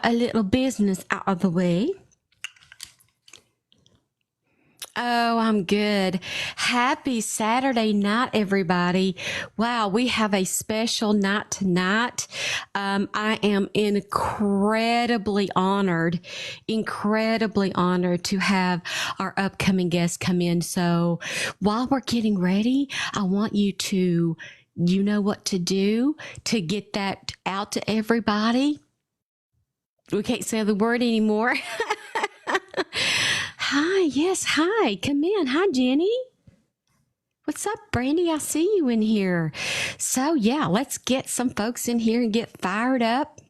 got a little business out of the way. Oh, I'm good. Happy Saturday night, everybody. Wow, we have a special night tonight. I am incredibly honored to have our upcoming guests come in. So while we're getting ready, I want you know what to do to get that out to everybody. We can't say the word anymore. Hi, yes, hi. Come in. Hi, Jenny. What's up, Brandy? I see you in here. So, yeah, let's get some folks in here and get fired up.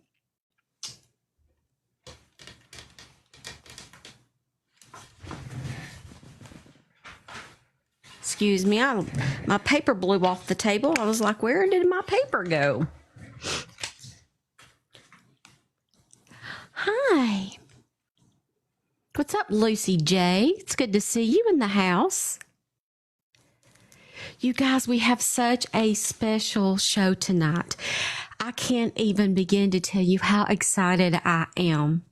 Excuse me, my paper blew off the table. I was like, where did my paper go? Hi. What's up, Lucy J? It's good to see you in the house. You guys, we have such a special show tonight. I can't even begin to tell you how excited I am.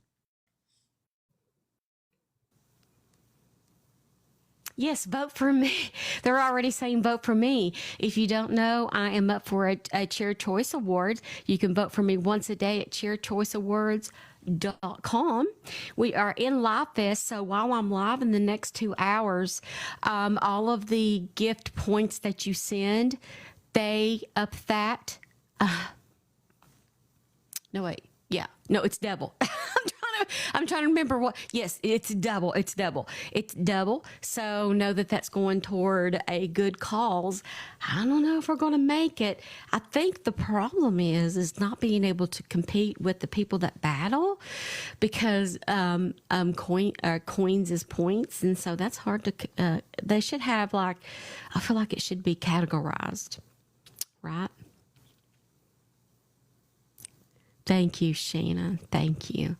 Yes, vote for me. They're already saying vote for me. If you don't know, I am up for a Cheer Choice Award. You can vote for me once a day at cheerchoiceawards.com. We are in Live Fest, so while I'm live in the next 2 hours, all of the gift points that you send, they up that. No, wait. Yeah. No, it's double. I'm trying to remember what. Yes, it's double. It's double. It's double. So know that that's going toward a good cause. I don't know if we're going to make it. I think the problem is not being able to compete with the people that battle, because coins is points, and so that's hard to. They should have, like, I feel like it should be categorized, right? Thank you, Shannon. Thank you.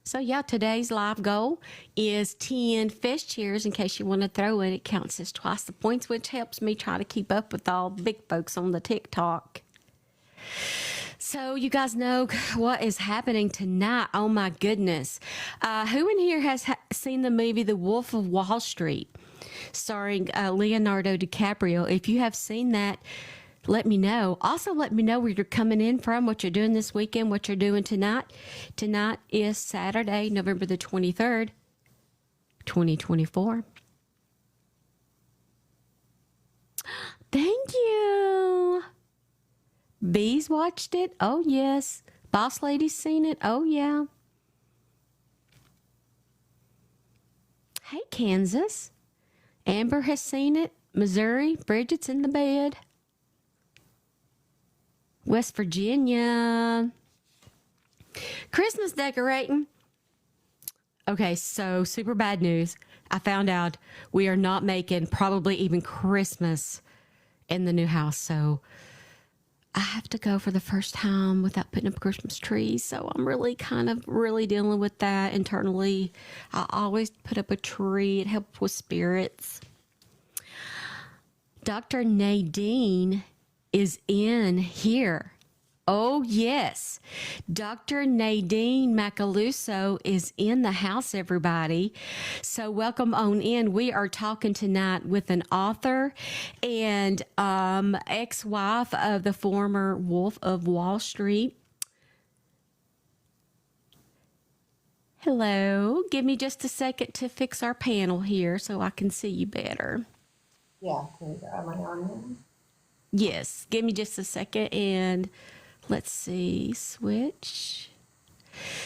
So, yeah, today's live goal is 10 fest cheers. In case you want to throw it, it counts as twice the points, which helps me try to keep up with all the big folks on the TikTok. So, you guys know what is happening tonight. Oh, my goodness. Who in here has seen the movie The Wolf of Wall Street, starring Leonardo DiCaprio? If you have seen that, let me know. Also, let me know where you're coming in from, what you're doing this weekend, what you're doing tonight. Tonight is Saturday, November the 23rd, 2024. Thank you. Bees watched it. Oh, yes. Boss Lady's seen it. Oh, yeah. Hey, Kansas. Amber has seen it. Missouri. Bridget's in the bed. West Virginia. Christmas decorating. Okay, so super bad news. I found out we are not making probably even Christmas in the new house. So I have to go for the first time without putting up a Christmas tree. So I'm really dealing with that internally. I always put up a tree. It helps with spirits. Dr. Nadine is in here. Oh, yes. Dr. Nadine Macaluso is in the house, everybody. So welcome on in. We are talking tonight with an author and ex-wife of the former Wolf of Wall Street. Hello. Give me just a second to fix our panel here so I can see you better. Yeah, am I on now? Yes, give me just a second, and let's see, switch.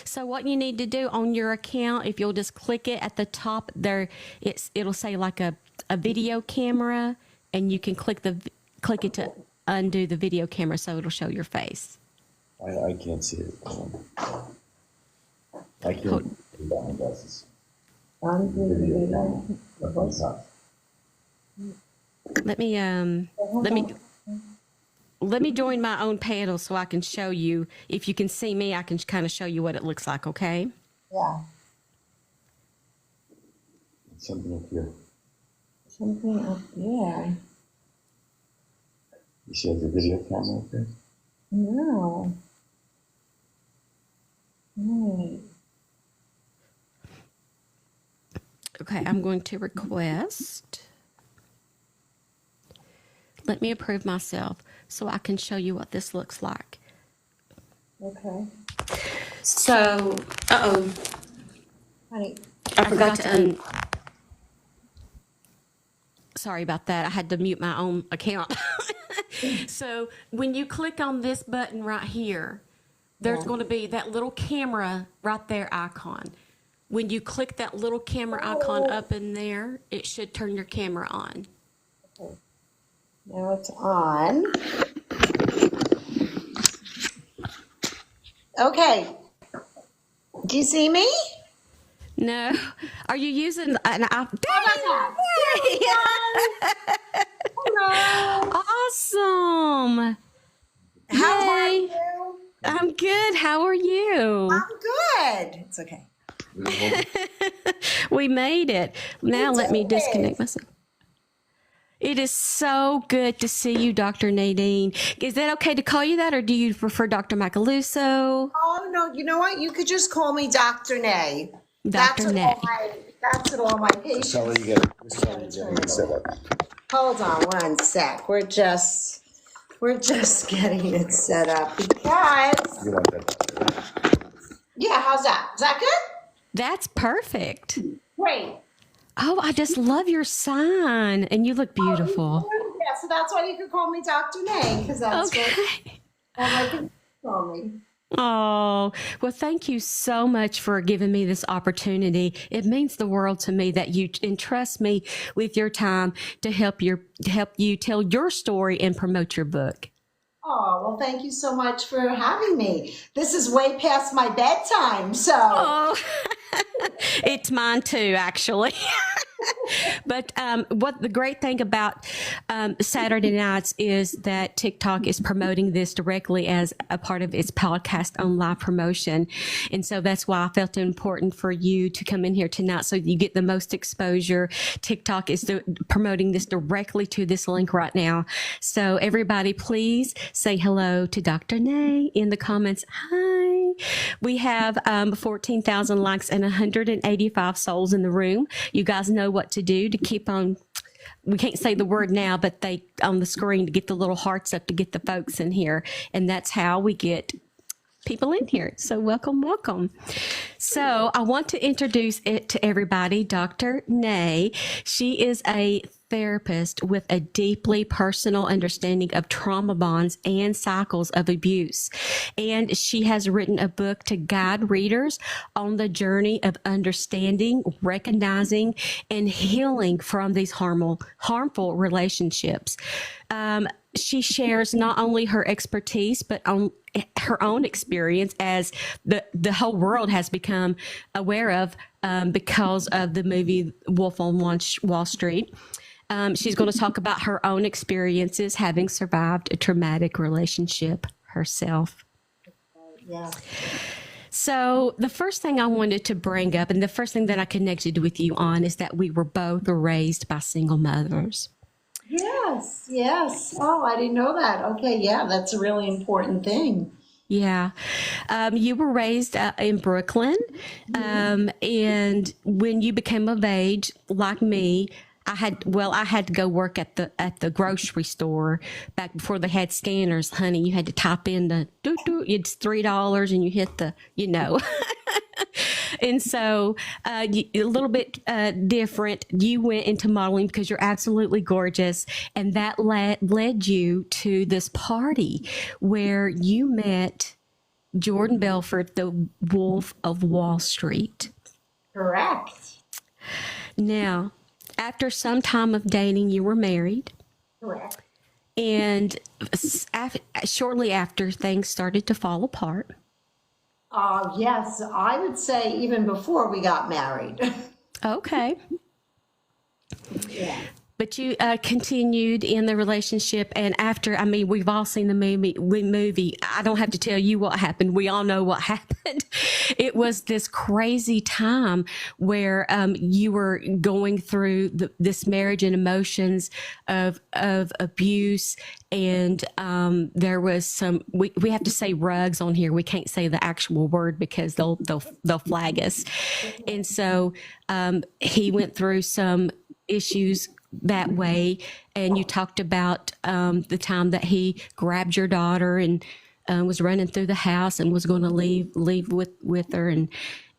So what you need to do on your account, if you'll just click it at the top there, it'll say like a video camera, and you can click it to undo the video camera, so it'll show your face. I can't see it. I can't see my glasses. Let me join my own panel so I can show you. If you can see me, I can kind of show you what it looks like, okay? Yeah. Something up here. Something up there. You see the video camera up there? No. No. Okay, I'm going to request. Let me approve myself so I can show you what this looks like. Okay. So, uh-oh, Honey, I forgot to sorry about that. I had to mute my own account. So when you click on this button right here, there's Yeah. going to be that little camera right there icon. When you click that little camera icon up in there, it should turn your camera on. Okay. Now it's on. Okay. Do you see me? No, are you using an iPhone? Hello. Awesome! How are Yay! you? I'm good. How are you? I'm good. It's okay. We made it. Now We let me did disconnect it. myself. It is so good to see you, Dr. Nadine. Is that okay to call you that, or do you prefer Dr. Macaluso? Oh no, you know what? You could just call me Dr. Nay. Dr. Nay. That's what all my patients. Tell her you get it set up. Hold on one sec. We're just getting it set up because You want that? yeah, how's that? Is that good? That's perfect. Great. Oh, I just love your sign, and you look beautiful. Yeah, so that's why you could call me Dr. Nay, because that's what Okay. all my patients call me. Oh, well, thank you so much for giving me this opportunity. It means the world to me that you entrust me with your time to help you tell your story and promote your book. Oh, well, thank you so much for having me. This is way past my bedtime, so. Oh, it's mine too, actually. But what the great thing about Saturday nights is that TikTok is promoting this directly as a part of its podcast on live promotion. And so that's why I felt it important for you to come in here tonight so you get the most exposure. TikTok is promoting this directly to this link right now. So everybody, please say hello to Dr. Nay in the comments. Hi. We have 14,000 likes and 185 souls in the room. You guys know what to do to keep on. We can't say the word now, but they on the screen to get the little hearts up to get the folks in here. And that's how we get people in here. So welcome, welcome. So I want to introduce it to everybody, Dr. Nay. She is a therapist with a deeply personal understanding of trauma bonds and cycles of abuse. And she has written a book to guide readers on the journey of understanding, recognizing, and healing from these harmful relationships. She shares not only her expertise, but on her own experience as the whole world has become aware of because of the movie Wolf on Wall Street. She's going to talk about her own experiences having survived a traumatic relationship herself. Yeah. So the first thing I wanted to bring up, and the first thing that I connected with you on, is that we were both raised by single mothers. Yes, yes. Oh, I didn't know that. Okay, yeah, that's a really important thing. Yeah. You were raised in Brooklyn. And when you became of age, like me, I had to go work at the grocery store back before they had scanners, honey. You had to type in the it's $3 and you hit the. And so a little bit different. You went into modeling because you're absolutely gorgeous. And that led you to this party where you met Jordan Belfort, the Wolf of Wall Street. Correct. Now, after some time of dating, you were married. Correct. And shortly after, things started to fall apart. Yes, I would say even before we got married. Okay. Yeah. But you continued in the relationship, and after, I mean, we've all seen the movie. I don't have to tell you what happened. We all know what happened. It was this crazy time where you were going through this marriage and emotions of abuse, and there was some. We have to say rugs on here. We can't say the actual word because they'll flag us. And so he went through some issues that way, and you talked about the time that he grabbed your daughter and was running through the house and was going to leave with her,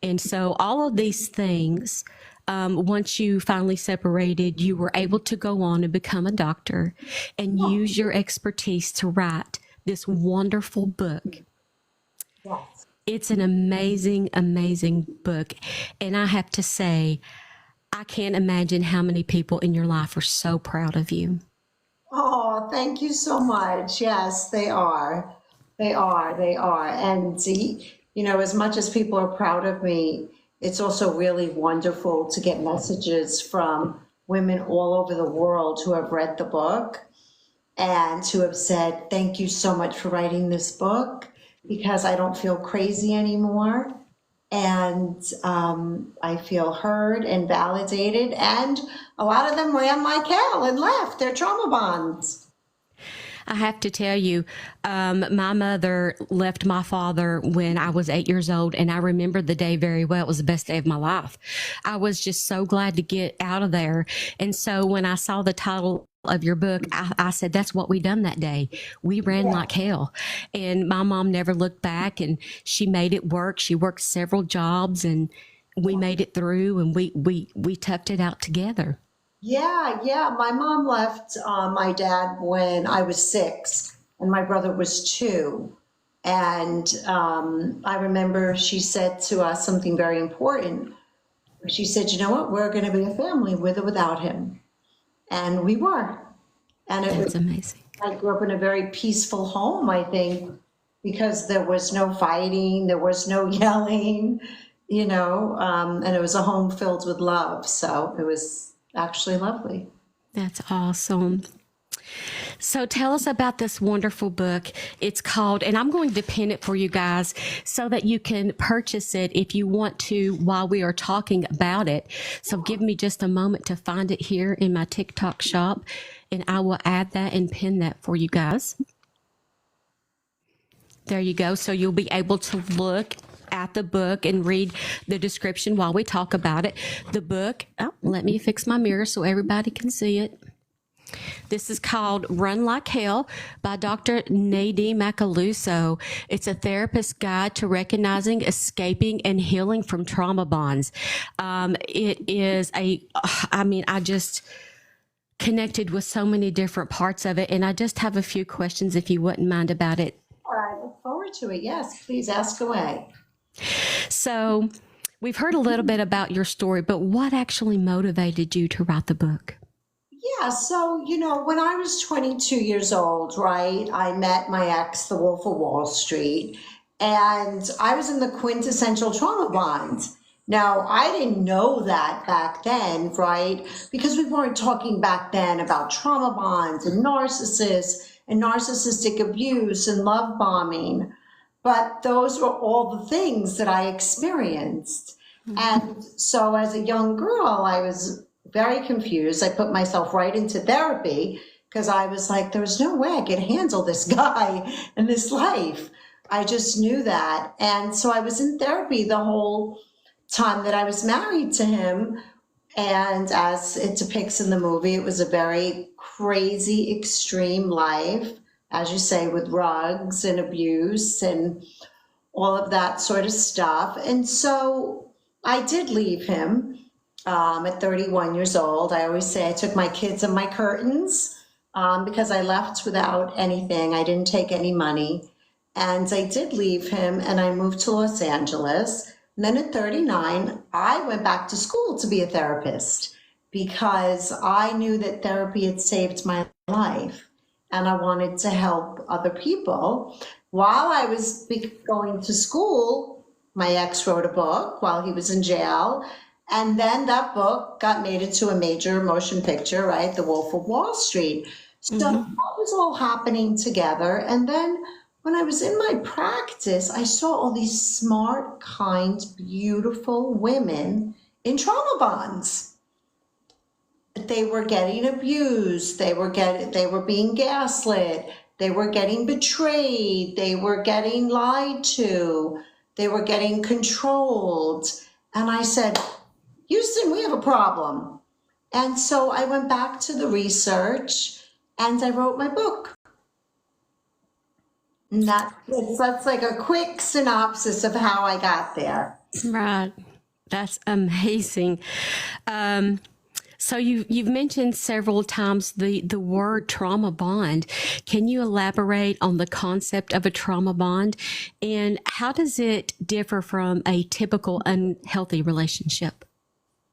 and so all of these things, once you finally separated, you were able to go on and become a doctor and use your expertise to write this wonderful book. Yes. It's an amazing, amazing book, and I have to say, I can't imagine how many people in your life are so proud of you. Oh, thank you so much. Yes, they are. They are. They are. And, as much as people are proud of me, it's also really wonderful to get messages from women all over the world who have read the book and who have said, thank you so much for writing this book because I don't feel crazy anymore. And I feel heard and validated, and a lot of them ran like hell and left their trauma bonds. I have to tell you, my mother left my father when I was 8 years old, and I remember the day very well. It was the best day of my life. I was just so glad to get out of there. And so when I saw the title of your book, I said, that's what we done that day. We ran like hell. And my mom never looked back, and she made it work. She worked several jobs, and we made it through, and we toughed it out together. Yeah. My mom left my dad when I was 6 and my brother was 2. And I remember she said to us something very important. She said, you know what, we're going to be a family with or without him. And we were. And That's amazing. I grew up in a very peaceful home, I think, because there was no fighting, there was no yelling, and it was a home filled with love. So it was actually lovely. That's awesome. So tell us about this wonderful book. It's called, and I'm going to pin it for you guys so that you can purchase it if you want to while we are talking about it. So give me just a moment to find it here in my TikTok shop, and I will add that and pin that for you guys. There you go. So you'll be able to look at the book and read the description while we talk about it. The book, let me fix my mirror so everybody can see it. This is called Run Like Hell by Dr. Nadine Macaluso. It's a therapist's guide to recognizing, escaping, and healing from trauma bonds. It is I just connected with so many different parts of it, and I just have a few questions if you wouldn't mind about it. I look forward to it. Yes, please ask away. So we've heard a little bit about your story, but what actually motivated you to write the book? Yeah, so, when I was 22 years old, right, I met my ex, the Wolf of Wall Street, and I was in the quintessential trauma bond. Now, I didn't know that back then, right, because we weren't talking back then about trauma bonds and narcissists and narcissistic abuse and love bombing, but those were all the things that I experienced. Mm-hmm. And so as a young girl, I was very confused. I put myself right into therapy because I was like, there's no way I could handle this guy and this life. I just knew that. And so I was in therapy the whole time that I was married to him. And as it depicts in the movie, it was a very crazy, extreme life, as you say, with drugs and abuse and all of that sort of stuff. And so I did leave him. At 31 years old. I always say I took my kids and my curtains because I left without anything. I didn't take any money. And I did leave him and I moved to Los Angeles. And then at 39, I went back to school to be a therapist because I knew that therapy had saved my life and I wanted to help other people. While I was going to school, my ex wrote a book while he was in jail. And then that book got made into a major motion picture, right? The Wolf of Wall Street. So that was all happening together. And then when I was in my practice, I saw all these smart, kind, beautiful women in trauma bonds. They were getting abused, they were being gaslit, they were getting betrayed, they were getting lied to, they were getting controlled. And I said, Houston, we have a problem. And so I went back to the research and I wrote my book. And that's like a quick synopsis of how I got there. Right. That's amazing. So you've mentioned several times the word trauma bond. Can you elaborate on the concept of a trauma bond and how does it differ from a typical unhealthy relationship?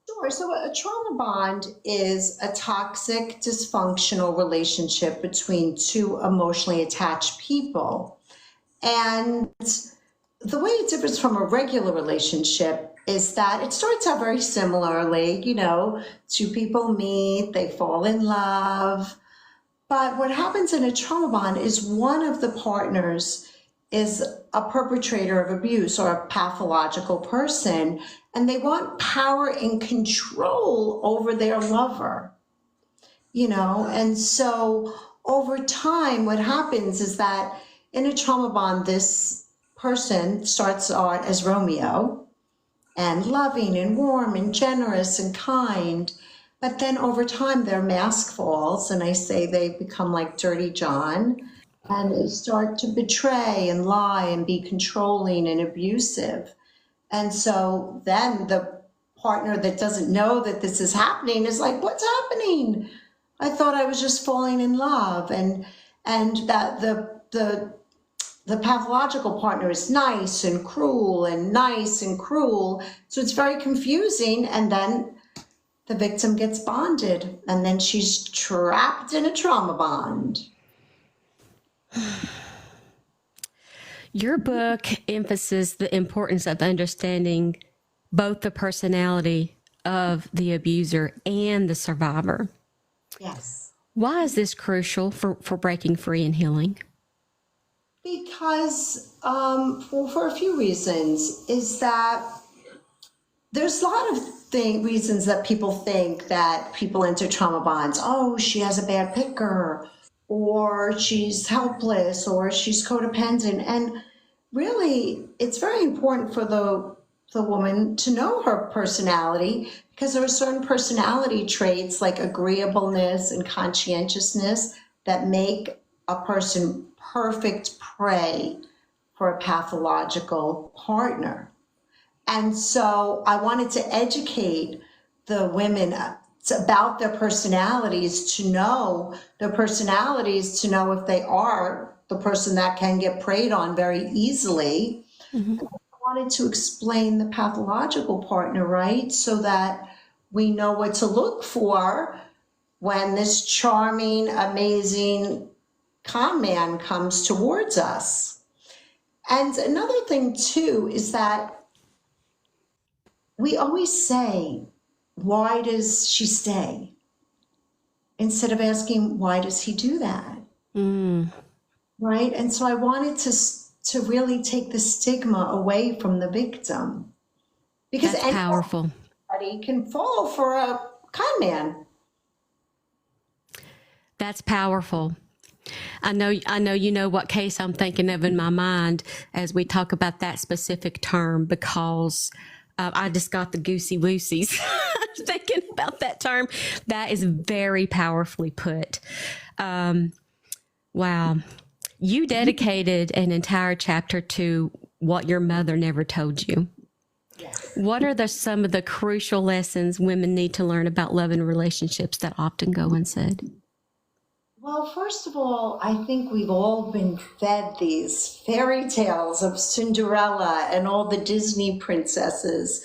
Sure. So a trauma bond is a toxic, dysfunctional relationship between two emotionally attached people. And the way it differs from a regular relationship is that it starts out very similarly. Two people meet, they fall in love. But what happens in a trauma bond is one of the partners is a perpetrator of abuse or a pathological person, and they want power and control over their lover, And so over time, what happens is that in a trauma bond, this person starts out as Romeo and loving and warm and generous and kind. But then over time, their mask falls, and I say they become like Dirty John, and they start to betray and lie and be controlling and abusive. And so then the partner that doesn't know that this is happening is like, what's happening? I thought I was just falling in love. And that the pathological partner is nice and cruel and nice and cruel. So it's very confusing. And then the victim gets bonded and then she's trapped in a trauma bond. Your book emphasizes the importance of understanding both the personality of the abuser and the survivor. Yes. Why is this crucial for breaking free and healing? Because, for a few reasons, is that there's a lot of reasons that people think that people enter trauma bonds. Oh, she has a bad picker, or she's helpless, or she's codependent. And really, it's very important for the woman to know her personality, because there are certain personality traits like agreeableness and conscientiousness that make a person perfect prey for a pathological partner. And so I wanted to educate the women about their personalities, to know their personalities, to know if they are the person that can get preyed on very easily. Mm-hmm. I wanted to explain the pathological partner, right? So that we know what to look for when this charming, amazing con man comes towards us. And another thing too is that we always say, why does she stay? Instead of asking, why does he do that? Right? And so I wanted to really take the stigma away from the victim. Because that's powerful. Anybody can fall for a con man. That's powerful. I know you know what case I'm thinking of in my mind as we talk about that specific term, because I just got the goosey woosies thinking about that term. That is very powerfully put. Wow. You dedicated an entire chapter to what your mother never told you. Yes. What are some of the crucial lessons women need to learn about love and relationships that often go unsaid? Well, first of all, I think we've all been fed these fairy tales of Cinderella and all the Disney princesses,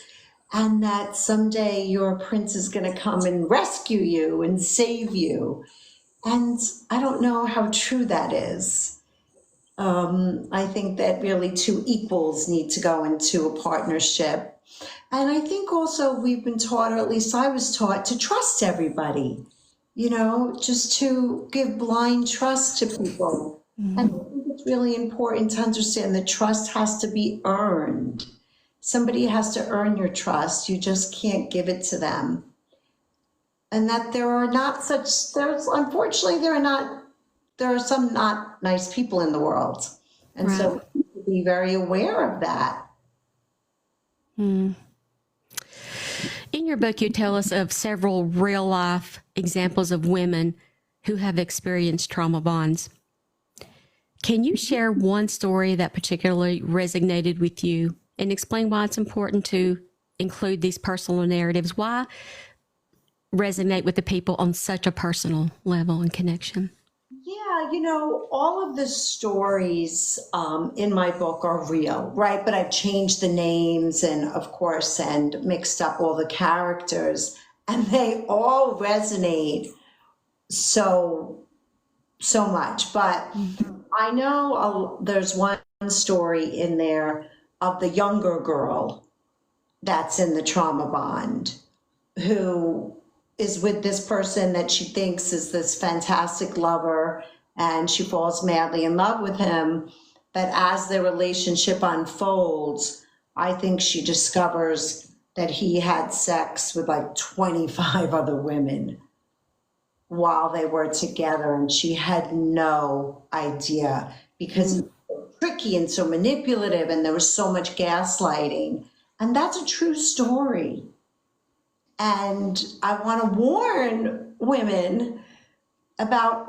and that someday your prince is going to come and rescue you and save you. And I don't know how true that is. I think that really two equals need to go into a partnership. And I think also we've been taught, or at least I was taught, to trust everybody, just to give blind trust to people. And I think it's really important to understand that trust has to be earned. Somebody has to earn your trust. You just can't give it to them. And that unfortunately, there are some not nice people in the world. And so we need to be very aware of that. In your book, you tell us of several real life examples of women who have experienced trauma bonds. Can you share one story that particularly resonated with you and explain why it's important to include these personal narratives? Why resonate with the people on such a personal level and connection? Yeah, all of the stories in my book are real, right? But I've changed the names and mixed up all the characters, and they all resonate so much. But I know there's one story in there of the younger girl that's in the trauma bond who is with this person that she thinks is this fantastic lover, and she falls madly in love with him. But as their relationship unfolds, I think she discovers that he had sex with like 25 other women while they were together, and she had no idea because he was so tricky and so manipulative, and there was so much gaslighting. And that's a true story. And I want to warn women about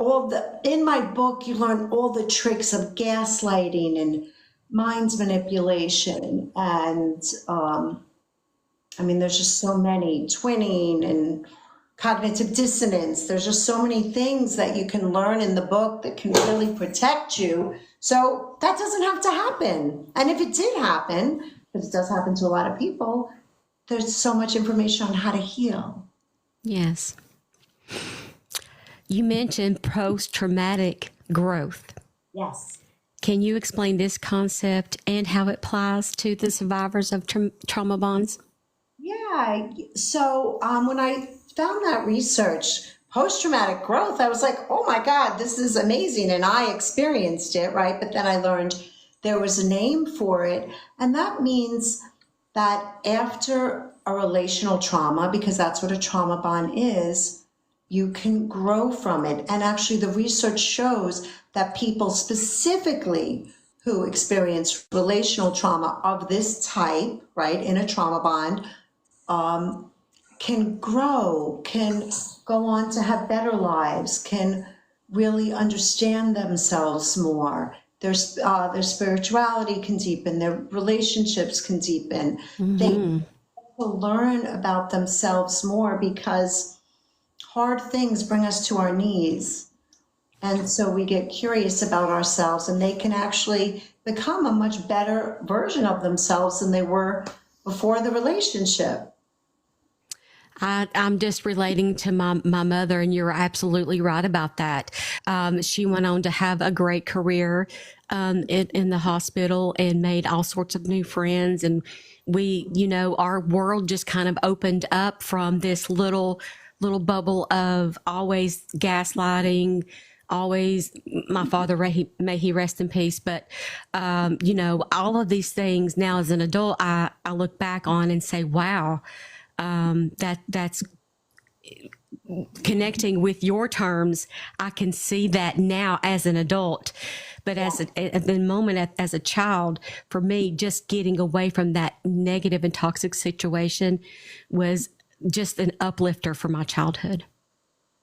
in my book, you learn all the tricks of gaslighting and mind manipulation. And there's just so many, twinning and cognitive dissonance. There's just so many things that you can learn in the book that can really protect you. So that doesn't have to happen. And if it did happen, because it does happen to a lot of people, there's so much information on how to heal. Yes. You mentioned post-traumatic growth. Yes. Can you explain this concept and how it applies to the survivors of trauma bonds? Yeah. So when I found that research, post-traumatic growth, I was like, oh my God, this is amazing. And I experienced it, right? But then I learned there was a name for it. And that means that after a relational trauma, because that's what a trauma bond is, you can grow from it. And actually the research shows that people specifically who experience relational trauma of this type, right, in a trauma bond, can grow, can go on to have better lives, can really understand themselves more. Their spirituality can deepen, their relationships can deepen. They learn about themselves more because hard things bring us to our knees. And so we get curious about ourselves, and they can actually become a much better version of themselves than they were before the relationship. I'm just relating to my mother, and you're absolutely right about that. She went on to have a great career in the hospital and made all sorts of new friends. And we, our world just kind of opened up from this little bubble of always gaslighting, always my father, may he rest in peace. But, all of these things now as an adult, I look back on and say, wow, that's connecting with your terms. I can see that now as an adult, but at the moment, as a child, for me, just getting away from that negative and toxic situation was just an uplifter for my childhood.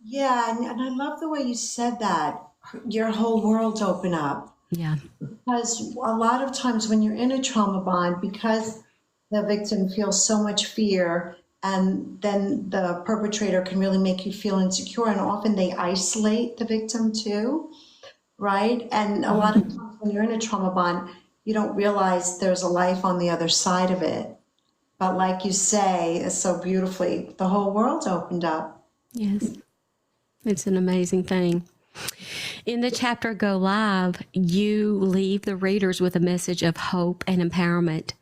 Yeah, and I love the way you said that. Your whole world opened up. Yeah. Because a lot of times when you're in a trauma bond, because the victim feels so much fear, and then the perpetrator can really make you feel insecure, and often they isolate the victim too, right? And a lot of times when you're in a trauma bond, you don't realize there's a life on the other side of it. But like you say so beautifully, the whole world opened up. Yes. It's an amazing thing. In the chapter Go Live, you leave the readers with a message of hope and empowerment.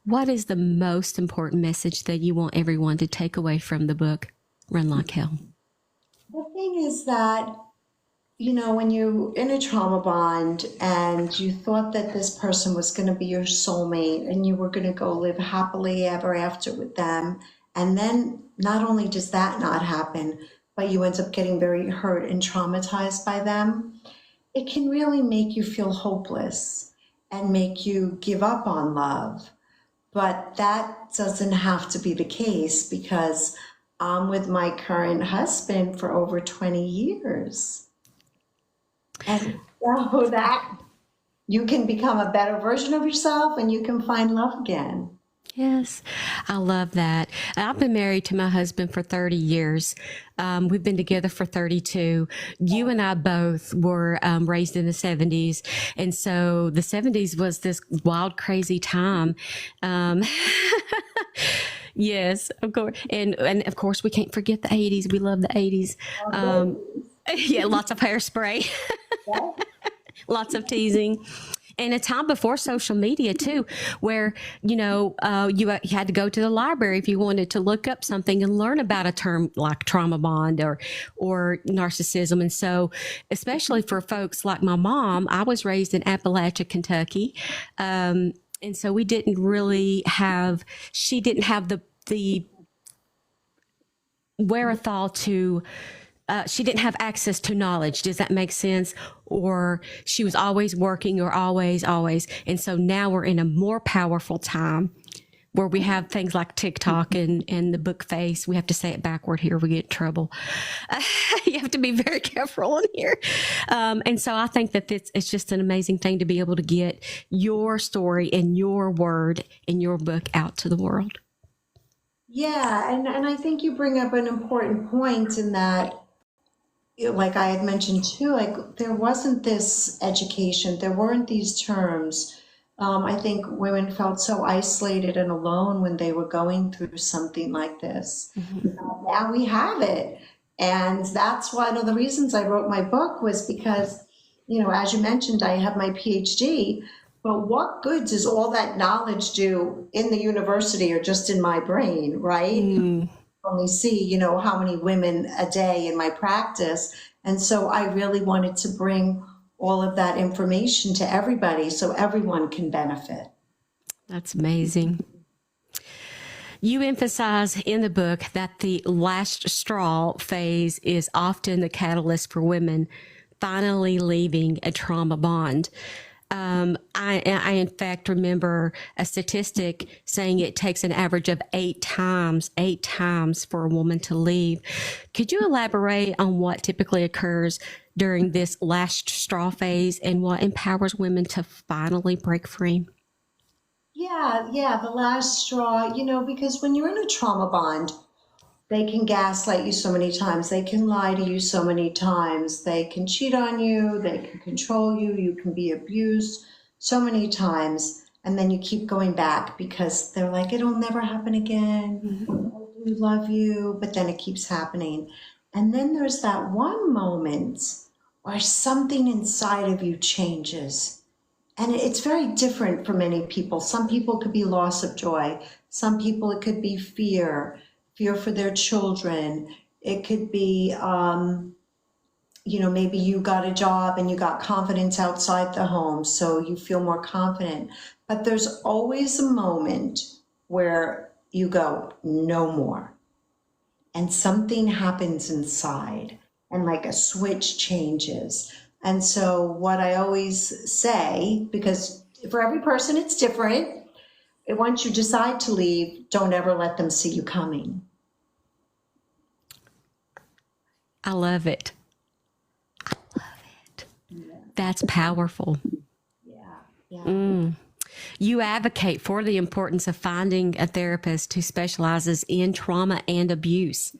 What is the most important message that you want everyone to take away from the book, Run Like Hell? The thing is that, you know, when you're in a trauma bond and you thought that this person was going to be your soulmate and you were going to go live happily ever after with them, and then not only does that not happen, but you end up getting very hurt and traumatized by them, it can really make you feel hopeless and make you give up on love. But that doesn't have to be the case, because I'm with my current husband for over 20 years. And so that you can become a better version of yourself and you can find love again. Yes, I love that. I've been married to my husband for 30 years. We've been together for 32. You and I both were raised in the 70s. And so the 70s was this wild, crazy time. Yes, of course. And of course, we can't forget the 80s. We love the 80s. Yeah, lots of hairspray, lots of teasing. And a time before social media too, where, you know, you had to go to the library if you wanted to look up something and learn about a term like trauma bond or narcissism. And so, especially for folks like my mom, I was raised in Appalachia, Kentucky. And so we didn't really have, she didn't have the wherewithal to, she didn't have access to knowledge. Does that make sense? Or she was always working, or always. And so now we're in a more powerful time where we have things like TikTok and the book face. We have to say it backward here. We get in trouble. You have to be very careful on here. And so I think that it's just an amazing thing to be able to get your story and your word and your book out to the world. Yeah, and I think you bring up an important point in that, like I had mentioned too, like there wasn't this education, there weren't these terms. I think women felt so isolated and alone when they were going through something like this. Now we have it. And that's one of the reasons I wrote my book, was because, you know, as you mentioned, I have my PhD, but what good does all that knowledge do in the university or just in my brain, right? Only see, you know, how many women a day in my practice. And so I really wanted to bring all of that information to everybody so everyone can benefit. That's amazing. You emphasize in the book that the last straw phase is often the catalyst for women finally leaving a trauma bond. I in fact remember a statistic saying it takes an average of 8 times for a woman to leave. Could you elaborate on what typically occurs during this last straw phase and what empowers women to finally break free? Yeah, the last straw, you know, because when you're in a trauma bond, they can gaslight you so many times. They can lie to you so many times. They can cheat on you. They can control you. You can be abused so many times. And then you keep going back because they're like, it'll never happen again. I do love you. But then it keeps happening. And then there's that one moment where something inside of you changes. And it's very different for many people. Some people it could be loss of joy. Some people it could be fear for their children. It could be, you know, maybe you got a job and you got confidence outside the home, so you feel more confident. But there's always a moment where you go, no more. And something happens inside and like a switch changes. And so what I always say, because for every person it's different, once you decide to leave, don't ever let them see you coming. I love it. I love it. Yeah. That's powerful. Yeah. You advocate for the importance of finding a therapist who specializes in trauma and abuse.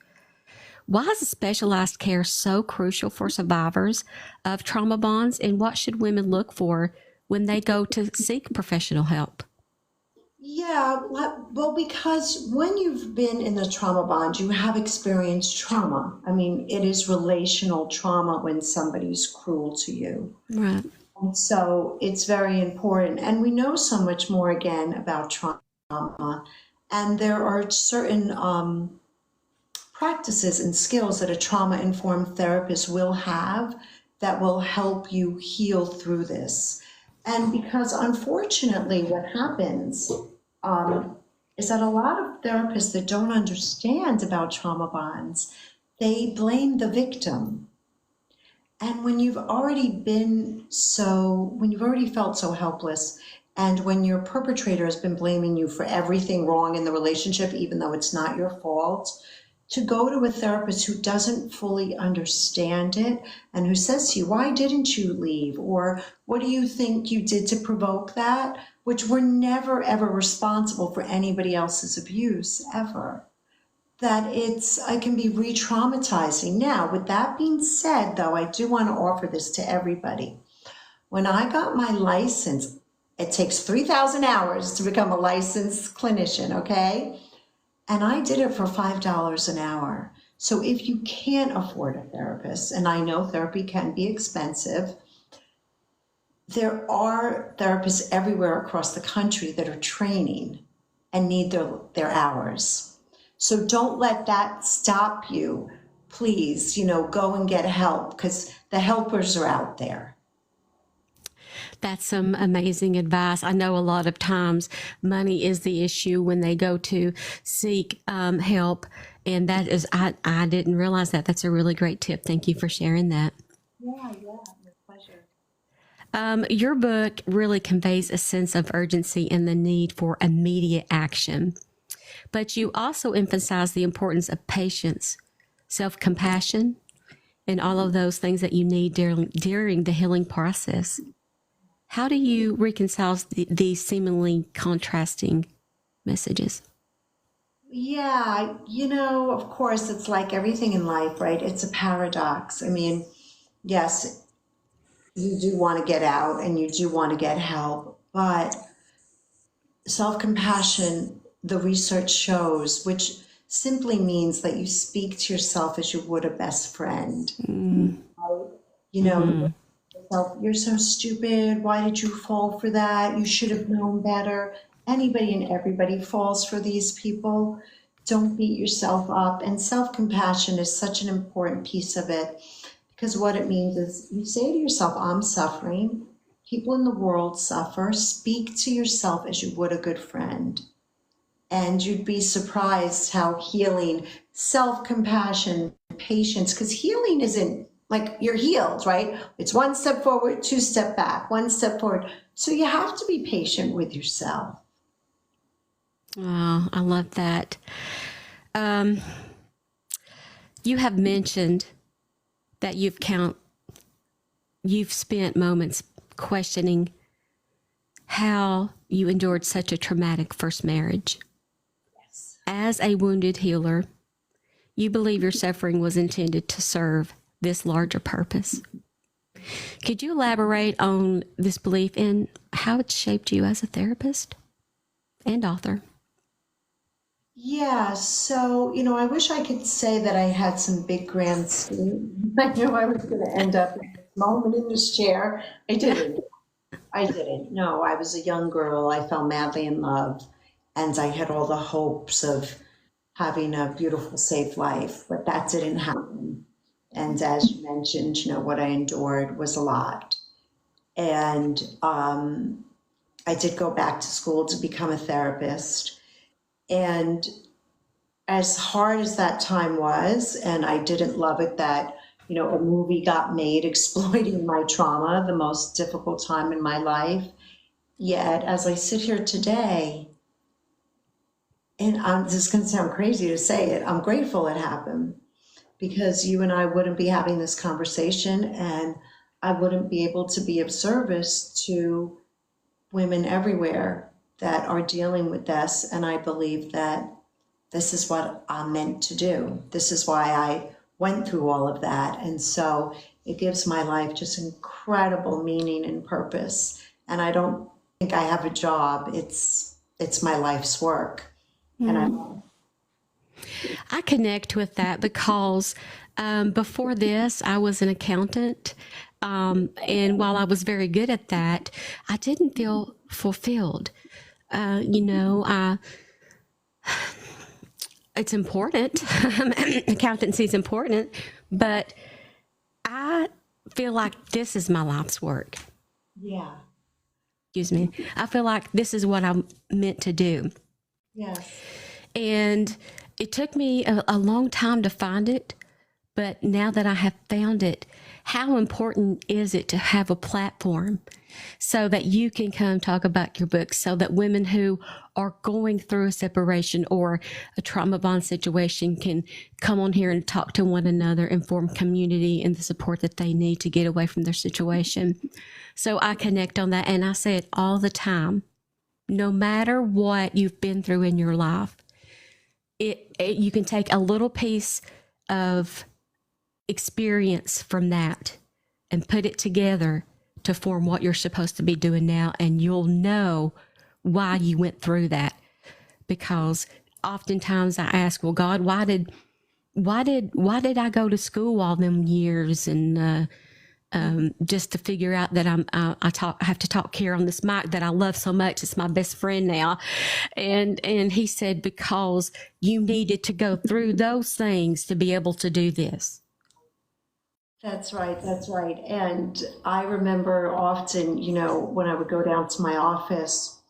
Why is specialized care so crucial for survivors of trauma bonds, and what should women look for when they go to seek professional help? Yeah, well, because when you've been in the trauma bond, you have experienced trauma. I mean, it is relational trauma when somebody's cruel to you. Right. And so it's very important. And we know so much more again about trauma trauma. And there are certain practices and skills that a trauma-informed therapist will have that will help you heal through this. And because unfortunately what happens is that a lot of therapists that don't understand about trauma bonds, they blame the victim. And when you've already felt so helpless, and when your perpetrator has been blaming you for everything wrong in the relationship, even though it's not your fault, to go to a therapist who doesn't fully understand it and who says to you, why didn't you leave? Or what do you think you did to provoke that? Which we're never, ever responsible for anybody else's abuse, ever. That it can be re-traumatizing. Now, with that being said, though, I do want to offer this to everybody. When I got my license, it takes 3,000 hours to become a licensed clinician, okay? And I did it for $5 an hour. So if you can't afford a therapist, and I know therapy can be expensive, there are therapists everywhere across the country that are training and need their hours. So don't let that stop you. Please, go and get help, because the helpers are out there. That's some amazing advice. I know a lot of times money is the issue when they go to seek help. And that is, I didn't realize that. That's a really great tip. Thank you for sharing that. Yeah, my pleasure. Your book really conveys a sense of urgency and the need for immediate action. But you also emphasize the importance of patience, self-compassion, and all of those things that you need during the healing process. How do you reconcile these seemingly contrasting messages? Yeah, of course, it's like everything in life, right? It's a paradox. I mean, yes, you do want to get out and you do want to get help, but self-compassion, the research shows, which simply means that you speak to yourself as you would a best friend. You're so stupid. Why did you fall for that? You should have known better. Anybody and everybody falls for these people. Don't beat yourself up. And self-compassion is such an important piece of it, because what it means is you say to yourself, I'm suffering. People in the world suffer. Speak to yourself as you would a good friend. And you'd be surprised how healing, self-compassion, patience, because healing isn't like you're healed, right? It's one step forward, two step back, one step forward. So you have to be patient with yourself. Oh, I love that. You have mentioned that you've spent moments questioning how you endured such a traumatic first marriage. Yes. As a wounded healer, you believe your suffering was intended to serve this larger purpose. Could you elaborate on this belief and how it shaped you as a therapist and author? Yeah, so, I wish I could say that I had some big grand scheme. I knew I was going to end up in this moment in this chair. I didn't. No, I was a young girl. I fell madly in love, and I had all the hopes of having a beautiful, safe life, but that didn't happen. And as you mentioned, what I endured was a lot. And I did go back to school to become a therapist. And as hard as that time was, and I didn't love it that, a movie got made exploiting my trauma, the most difficult time in my life. Yet, as I sit here today, and this is going to sound crazy to say it, I'm grateful it happened, because you and I wouldn't be having this conversation, and I wouldn't be able to be of service to women everywhere that are dealing with this. And I believe that this is what I'm meant to do. This is why I went through all of that. And so it gives my life just incredible meaning and purpose. And I don't think I have a job. It's my life's work. And I connect with that because before this, I was an accountant. And while I was very good at that, I didn't feel fulfilled. You know, it's important. Accountancy is important, but I feel like this is my life's work. Yeah. Excuse me. I feel like this is what I'm meant to do. Yes. And it took me a long time to find it, but now that I have found it, how important is it to have a platform so that you can come talk about your book, so that women who are going through a separation or a trauma bond situation can come on here and talk to one another and form community and the support that they need to get away from their situation. So I connect on that, and I say it all the time. No matter what you've been through in your life, you can take a little piece of experience from that and put it together to form what you're supposed to be doing now, and you'll know why you went through that. Because oftentimes I ask, well, God, why did I go to school all them years, and just to figure out that I have to talk here on this mic that I love so much. It's my best friend now. And he said, because you needed to go through those things to be able to do this. That's right. That's right. And I remember often, when I would go down to my office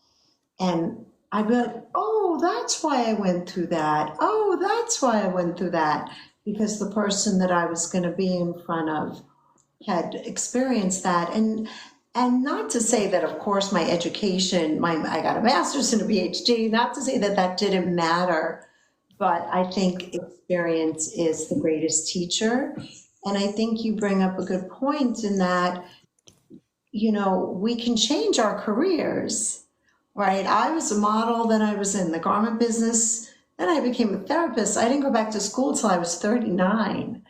and I'd be like, oh, that's why I went through that. Oh, that's why I went through that. Because the person that I was going to be in front of had experienced that. And not to say that, of course, my education, I got a master's and a PhD, not to say that that didn't matter, but I think experience is the greatest teacher. And I think you bring up a good point in that, we can change our careers, right? I was a model, then I was in the garment business, then I became a therapist. I didn't go back to school till I was 39.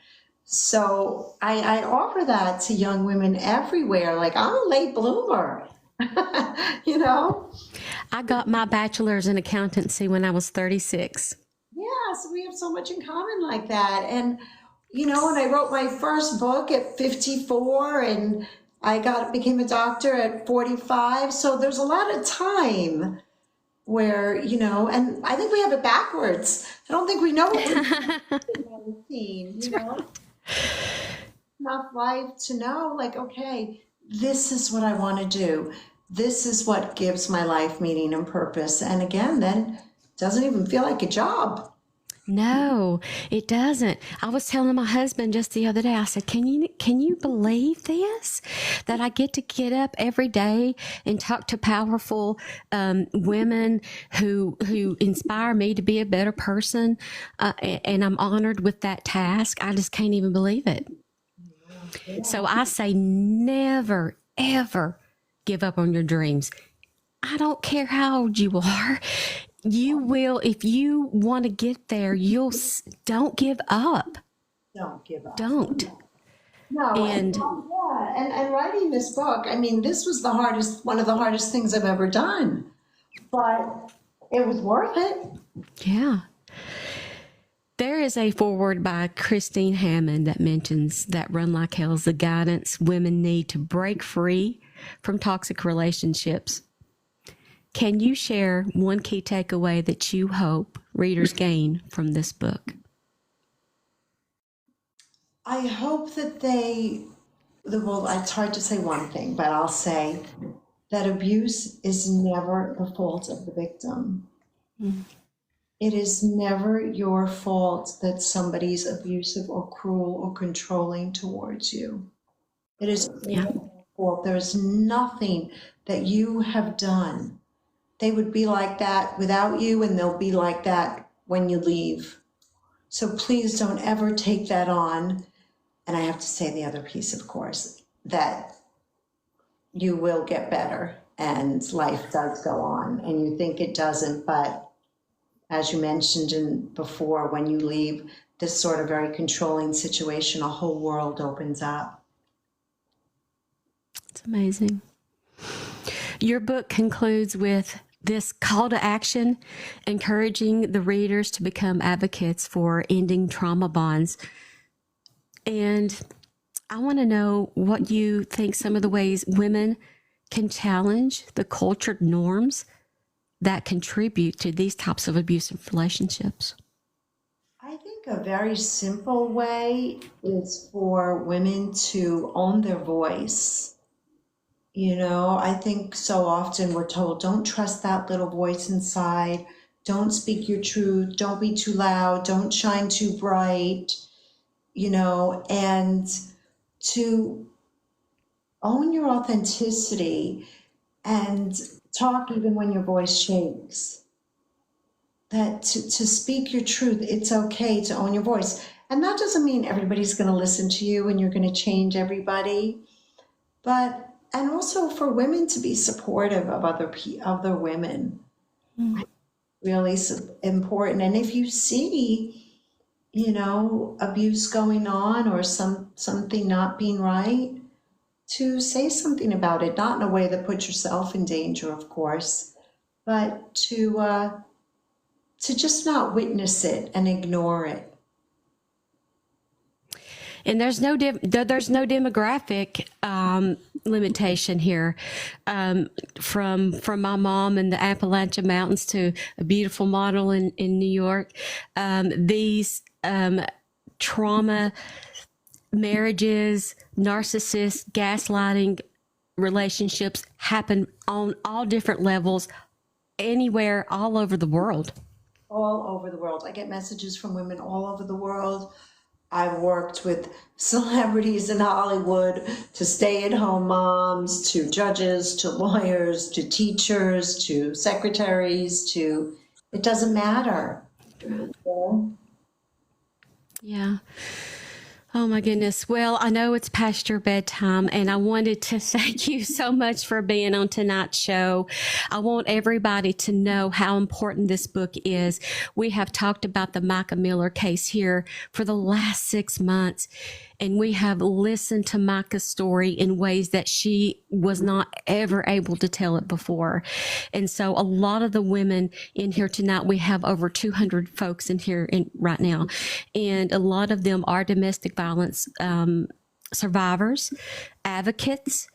So I offer that to young women everywhere. Like, I'm a late bloomer, I got my bachelor's in accountancy when I was 36. Yeah, so we have so much in common like that. And, and I wrote my first book at 54 and I became a doctor at 45. So there's a lot of time where, and I think we have it backwards. I don't think we know what we're doing, Enough life to know, like, okay, this is what I want to do. This is what gives my life meaning and purpose. And again, then it doesn't even feel like a job. No, it doesn't. I was telling my husband just the other day, I said, can you believe this? That I get to get up every day and talk to powerful women who inspire me to be a better person. And I'm honored with that task. I just can't even believe it. So I say, never, ever give up on your dreams. I don't care how old you are. You will, if you want to get there, don't give up. Don't give up. Don't. No, and writing this book, I mean, this was one of the hardest things I've ever done, but it was worth it. Yeah. There is a foreword by Christine Hammond that mentions that Run Like Hell is the guidance women need to break free from toxic relationships. Can you share one key takeaway that you hope readers gain from this book? I hope that it's hard to say one thing, but I'll say that abuse is never the fault of the victim. Mm. It is never your fault that somebody's abusive or cruel or controlling towards you. It is your fault. There is nothing that you have done. They would be like that without you, and they'll be like that when you leave. So please don't ever take that on. And I have to say the other piece, of course, that you will get better and life does go on. And you think it doesn't, but as you mentioned before, when you leave this sort of very controlling situation, a whole world opens up. It's amazing. Your book concludes with this call to action, encouraging the readers to become advocates for ending trauma bonds. And I want to know what you think some of the ways women can challenge the cultured norms that contribute to these types of abusive relationships? I think a very simple way is for women to own their voice. You know, I think so often we're told, don't trust that little voice inside, don't speak your truth, don't be too loud, don't shine too bright, you know, and to own your authenticity and talk even when your voice shakes. That to speak your truth, it's okay to own your voice. And that doesn't mean everybody's going to listen to you and you're going to change everybody. But, and also for women to be supportive of other women, really important. And if you see, you know, abuse going on or something not being right, to say something about it, not in a way that puts yourself in danger, of course, but to just not witness it and ignore it. And there's no demographic limitation here. From my mom in the Appalachian Mountains to a beautiful model in New York, these trauma marriages, narcissists, gaslighting relationships happen on all different levels, anywhere, all over the world. All over the world. I get messages from women all over the world. I've worked with celebrities in Hollywood, to stay-at-home moms, to judges, to lawyers, to teachers, to secretaries, to, it doesn't matter. Yeah. Oh my goodness. Well, I know it's past your bedtime, and I wanted to thank you so much for being on tonight's show. I want everybody to know how important this book is. We have talked about the Micah Miller case here for the last 6 months, and we have listened to Micah's story in ways that she was not ever able to tell it before. And so a lot of the women in here tonight, we have over 200 folks in here right now, and a lot of them are domestic violence survivors, advocates,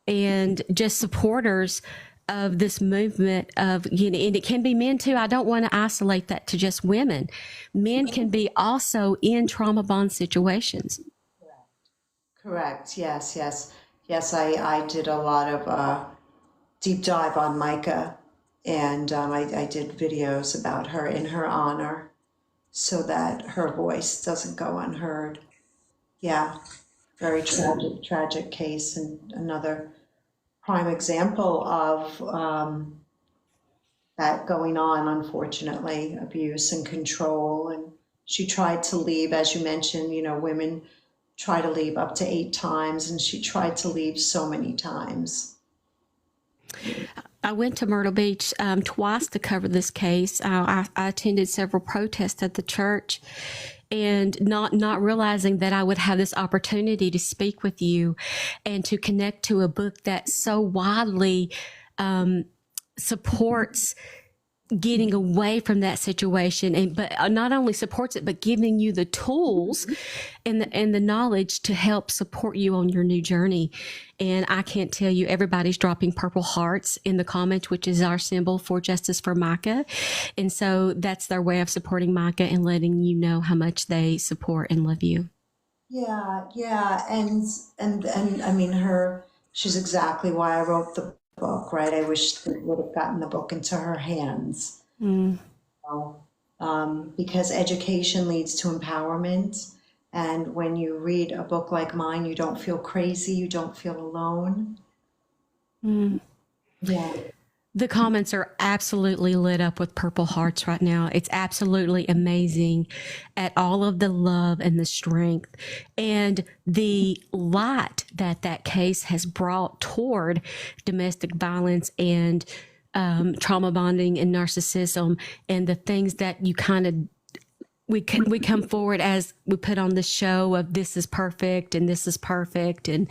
and just supporters of this movement of, you know, and it can be men too. I don't want to isolate that to just women. Men can be also in trauma bond situations. Correct. Yes, yes. Yes, I did a lot of deep dive on Micah, and I did videos about her in her honor so that her voice doesn't go unheard. Yeah, very tragic case, and another prime example of that going on, unfortunately, abuse and control. And she tried to leave, as you mentioned, you know, women try to leave up to 8 times, and she tried to leave so many times. I went to Myrtle Beach twice to cover this case. I attended several protests at the church, and not realizing that I would have this opportunity to speak with you and to connect to a book that so widely supports getting away from that situation, and but not only supports it, but giving you the tools and the knowledge to help support you on your new journey. And I can't tell you, everybody's dropping purple hearts in the comments, which is our symbol for Justice for Micah. And so that's their way of supporting Micah and letting you know how much they support and love you. Yeah, yeah, and I mean, she's exactly why I wrote the book, right? I wish that would have gotten the book into her hands. Because education leads to empowerment, and when you read a book like mine, you don't feel crazy, you don't feel alone. Yeah. The comments are absolutely lit up with purple hearts right now. It's absolutely amazing at all of the love and the strength and the light that case has brought toward domestic violence and trauma bonding and narcissism, and the things that you kind of we come forward as we put on the show of this is perfect and this is perfect, and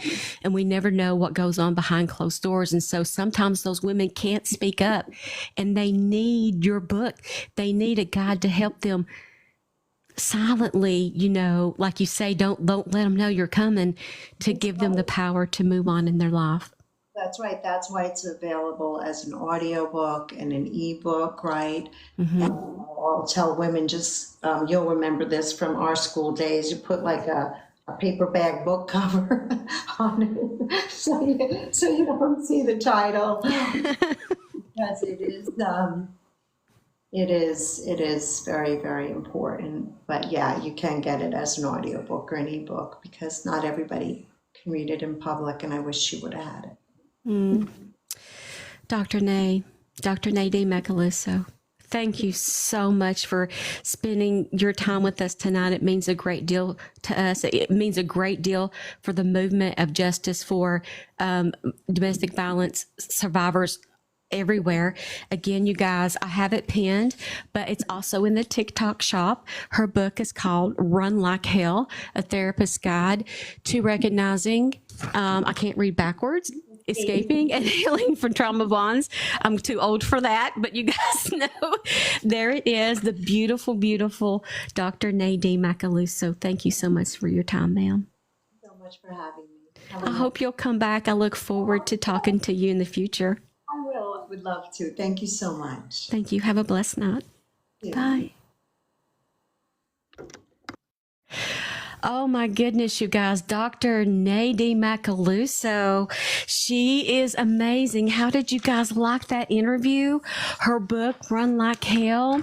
we never know what goes on behind closed doors. And so sometimes those women can't speak up, and they need your book. They need a guide to help them silently, you know, like you say, don't let them know you're coming, to give them the power to move on in their life. That's right. That's why it's available as an audiobook and an ebook, right? And Mm-hmm. I'll tell women just, you'll remember this from our school days. You put like a paper bag book cover on it so you don't see the title because it is very, very important. But yeah, you can get it as an audiobook or an ebook because not everybody can read it in public, and I wish she would have had it. Mm. Dr. Nadine Macaluso, thank you so much for spending your time with us tonight. It means a great deal to us. It means a great deal for the movement of justice for domestic violence survivors everywhere. Again, you guys, I have it pinned, but it's also in the TikTok shop. Her book is called Run Like Hell, A Therapist's Guide to Recognizing, I can't read backwards, escaping and healing from trauma bonds. I'm too old for that, but you guys know there it is. The beautiful, beautiful Dr. Nadine Macaluso. Thank you so much for your time, ma'am. So much for having me. I hope you'll come back. I look forward to talking to you in the future. I will. I would love to. Thank you so much. Thank you. Have a blessed night. Bye. Oh my goodness, you guys. Dr. Nadine Macaluso. She is amazing. How did you guys like that interview? Her book, Run Like Hell.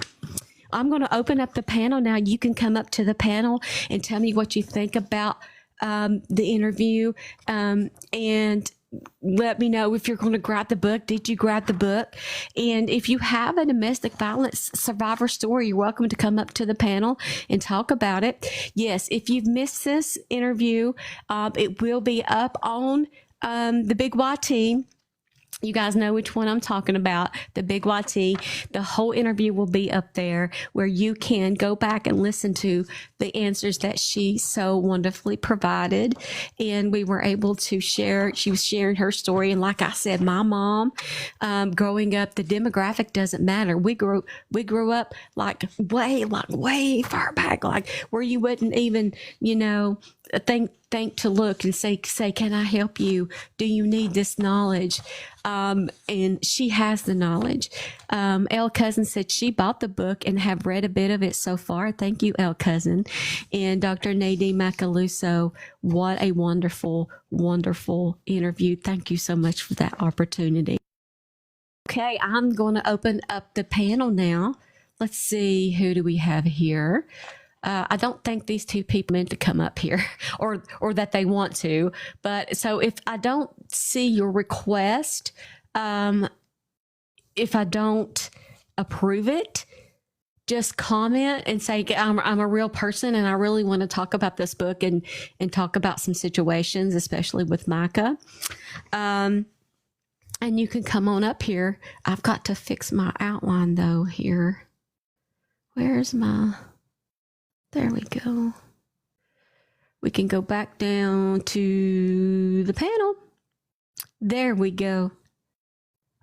I'm going to open up the panel now. You can come up to the panel and tell me what you think about the interview, and let me know if you're going to grab the book. Did you grab the book? And if you have a domestic violence survivor story, you're welcome to come up to the panel and talk about it. Yes, if you've missed this interview, it will be up on the Big Y team. You guys know which one I'm talking about, the Big YT. The whole interview will be up there where you can go back and listen to the answers that she so wonderfully provided. And we were able to share, she was sharing her story. And like I said, my mom, growing up, the demographic doesn't matter. We grew up like way far back, like where you wouldn't even, think to look and say, can I help you? Do you need this knowledge? And she has the knowledge. Elle Cousin said she bought the book and have read a bit of it so far. Thank you, Elle Cousin. And Dr. Nadine Macaluso, what a wonderful, wonderful interview. Thank you so much for that opportunity. Okay, I'm going to open up the panel now. Let's see, who do we have here? I don't think these two people meant to come up here or that they want to. But so if I don't see your request, if I don't approve it, just comment and say, I'm a real person and I really want to talk about this book and talk about some situations, especially with Micah. And you can come on up here. I've got to fix my outline though here. Where's my... There we go. We can go back down to the panel. There we go.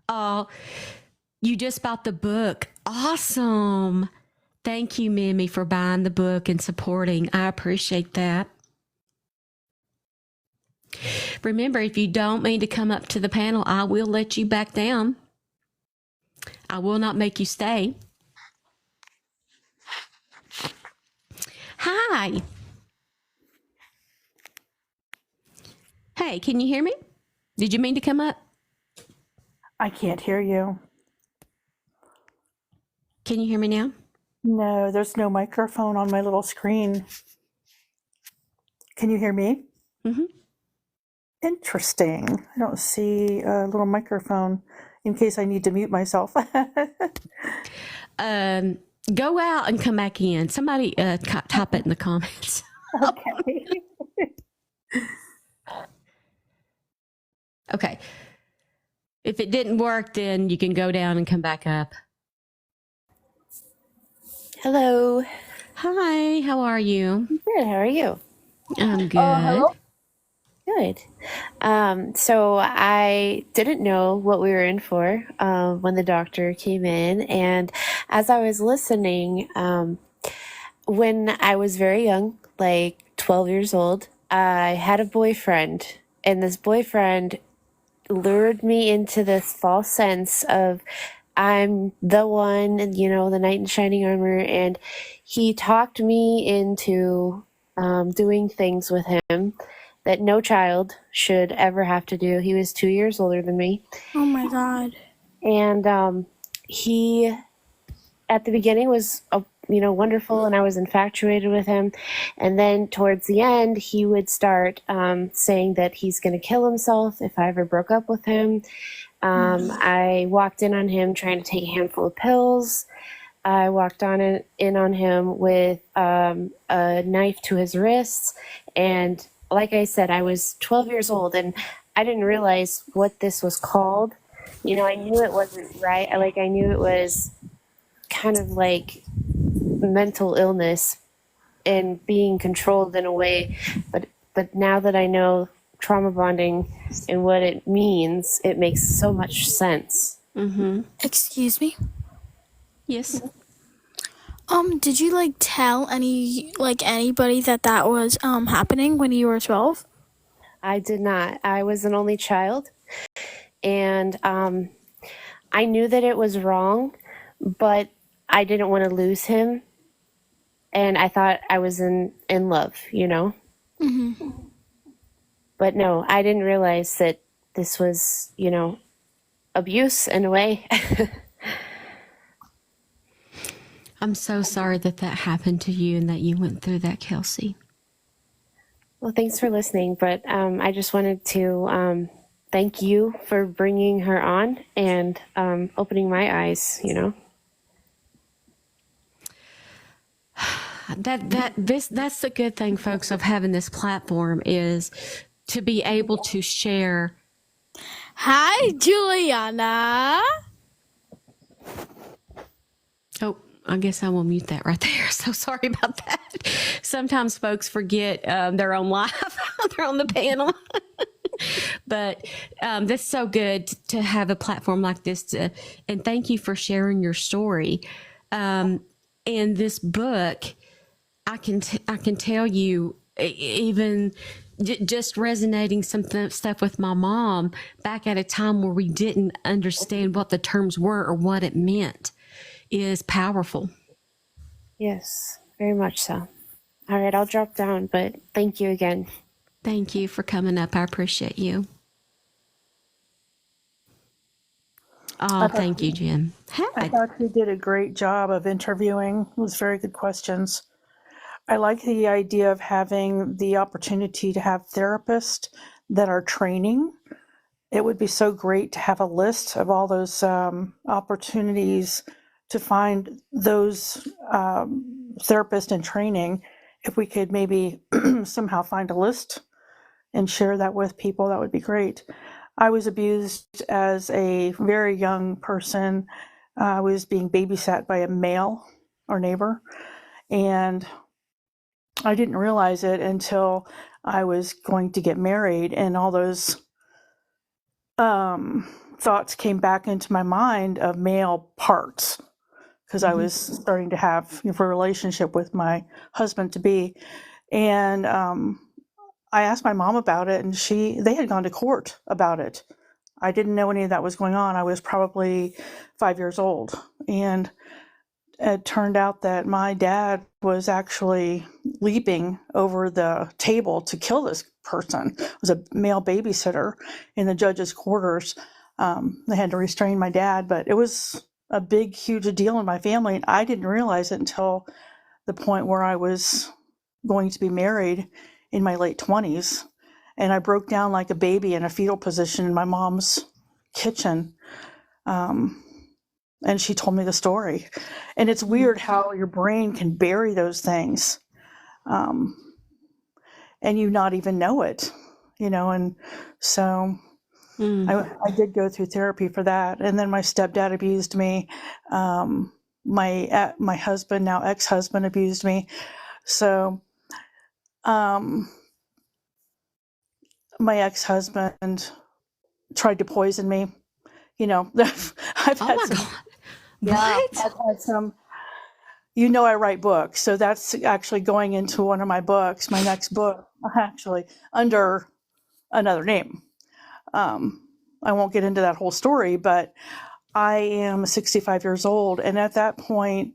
Oh, you just bought the book. Awesome. Thank you, Mimi, for buying the book and supporting. I appreciate that. Remember, if you don't mean to come up to the panel, I will let you back down. I will not make you stay. Hi. Hey, can you hear me? Did you mean to come up? I can't hear you. Can you hear me now? No, there's no microphone on my little screen. Can you hear me? Mm-hmm. Interesting. I don't see a little microphone in case I need to mute myself. Go out and come back in. Somebody type it in the comments. Okay. Okay. If it didn't work, then you can go down and come back up. Hello. Hi, how are you? Good. How are you? I'm good. Good. So I didn't know what we were in for when the doctor came in. And as I was listening, when I was very young, like 12 years old, I had a boyfriend. And this boyfriend lured me into this false sense of I'm the one, and the knight in shining armor, and he talked me into doing things with him that no child should ever have to do. He was 2 years older than me, Oh my God. and he at the beginning was wonderful, and I was infatuated with him, and then towards the end he would start saying that he's going to kill himself if I ever broke up with him. I walked in on him trying to take a handful of pills. I walked in on him with a knife to his wrists, and like I said, I was 12 years old, and I didn't realize what this was called. I knew it wasn't right. I knew it was kind of like mental illness and being controlled in a way, but now that I know trauma bonding and what it means, it makes so much sense. Excuse me. Yes. Did you tell anybody that was happening when you were 12? I did not. I was an only child, and I knew that it was wrong, but I didn't want to lose him, and I thought I was in love, But no, I didn't realize that this was, abuse in a way. I'm so sorry that happened to you and that you went through that, Kelsey. Well, thanks for listening, but I just wanted to thank you for bringing her on and opening my eyes, That's the good thing, folks, of having this platform, is to be able to share. Hi, Juliana. Oh, I guess I will mute that right there. So sorry about that. Sometimes folks forget they're on live. They're on the panel. But that's so good to have a platform like this. And thank you for sharing your story. And this book, I can tell you, even just resonating some stuff with my mom back at a time where we didn't understand what the terms were or what it meant, is powerful. Yes, very much so. All right, I'll drop down, but thank you again. Thank you for coming up. I appreciate you. Oh, thank you, Jim. I thought you did a great job of interviewing. It was very good questions. I like the idea of having the opportunity to have therapists that are training. It would be so great to have a list of all those opportunities to find those therapists in training. If we could maybe somehow find a list and share that with people, that would be great. I was abused as a very young person. I was being babysat by a male or neighbor, and I didn't realize it until I was going to get married, and all those thoughts came back into my mind of male parts, because I was starting to have a relationship with my husband to be. And I asked my mom about it, and they had gone to court about it. I didn't know any of that was going on. I was probably 5 years old. And it turned out that my dad was actually leaping over the table to kill this person. It was a male babysitter in the judge's quarters. They had to restrain my dad, but it was a big, huge deal in my family. And I didn't realize it until the point where I was going to be married in my late 20s. And I broke down like a baby in a fetal position in my mom's kitchen. And she told me the story. And it's weird how your brain can bury those things, and you not even know it, and so I did go through therapy for that. And then my stepdad abused me. My husband, now ex-husband, abused me. So my ex-husband tried to poison me. I've had my some, God. yeah, What? I've had some. I write books, so that's actually going into one of my books, my next book, actually under another name. I won't get into that whole story, but I am 65 years old. And at that point,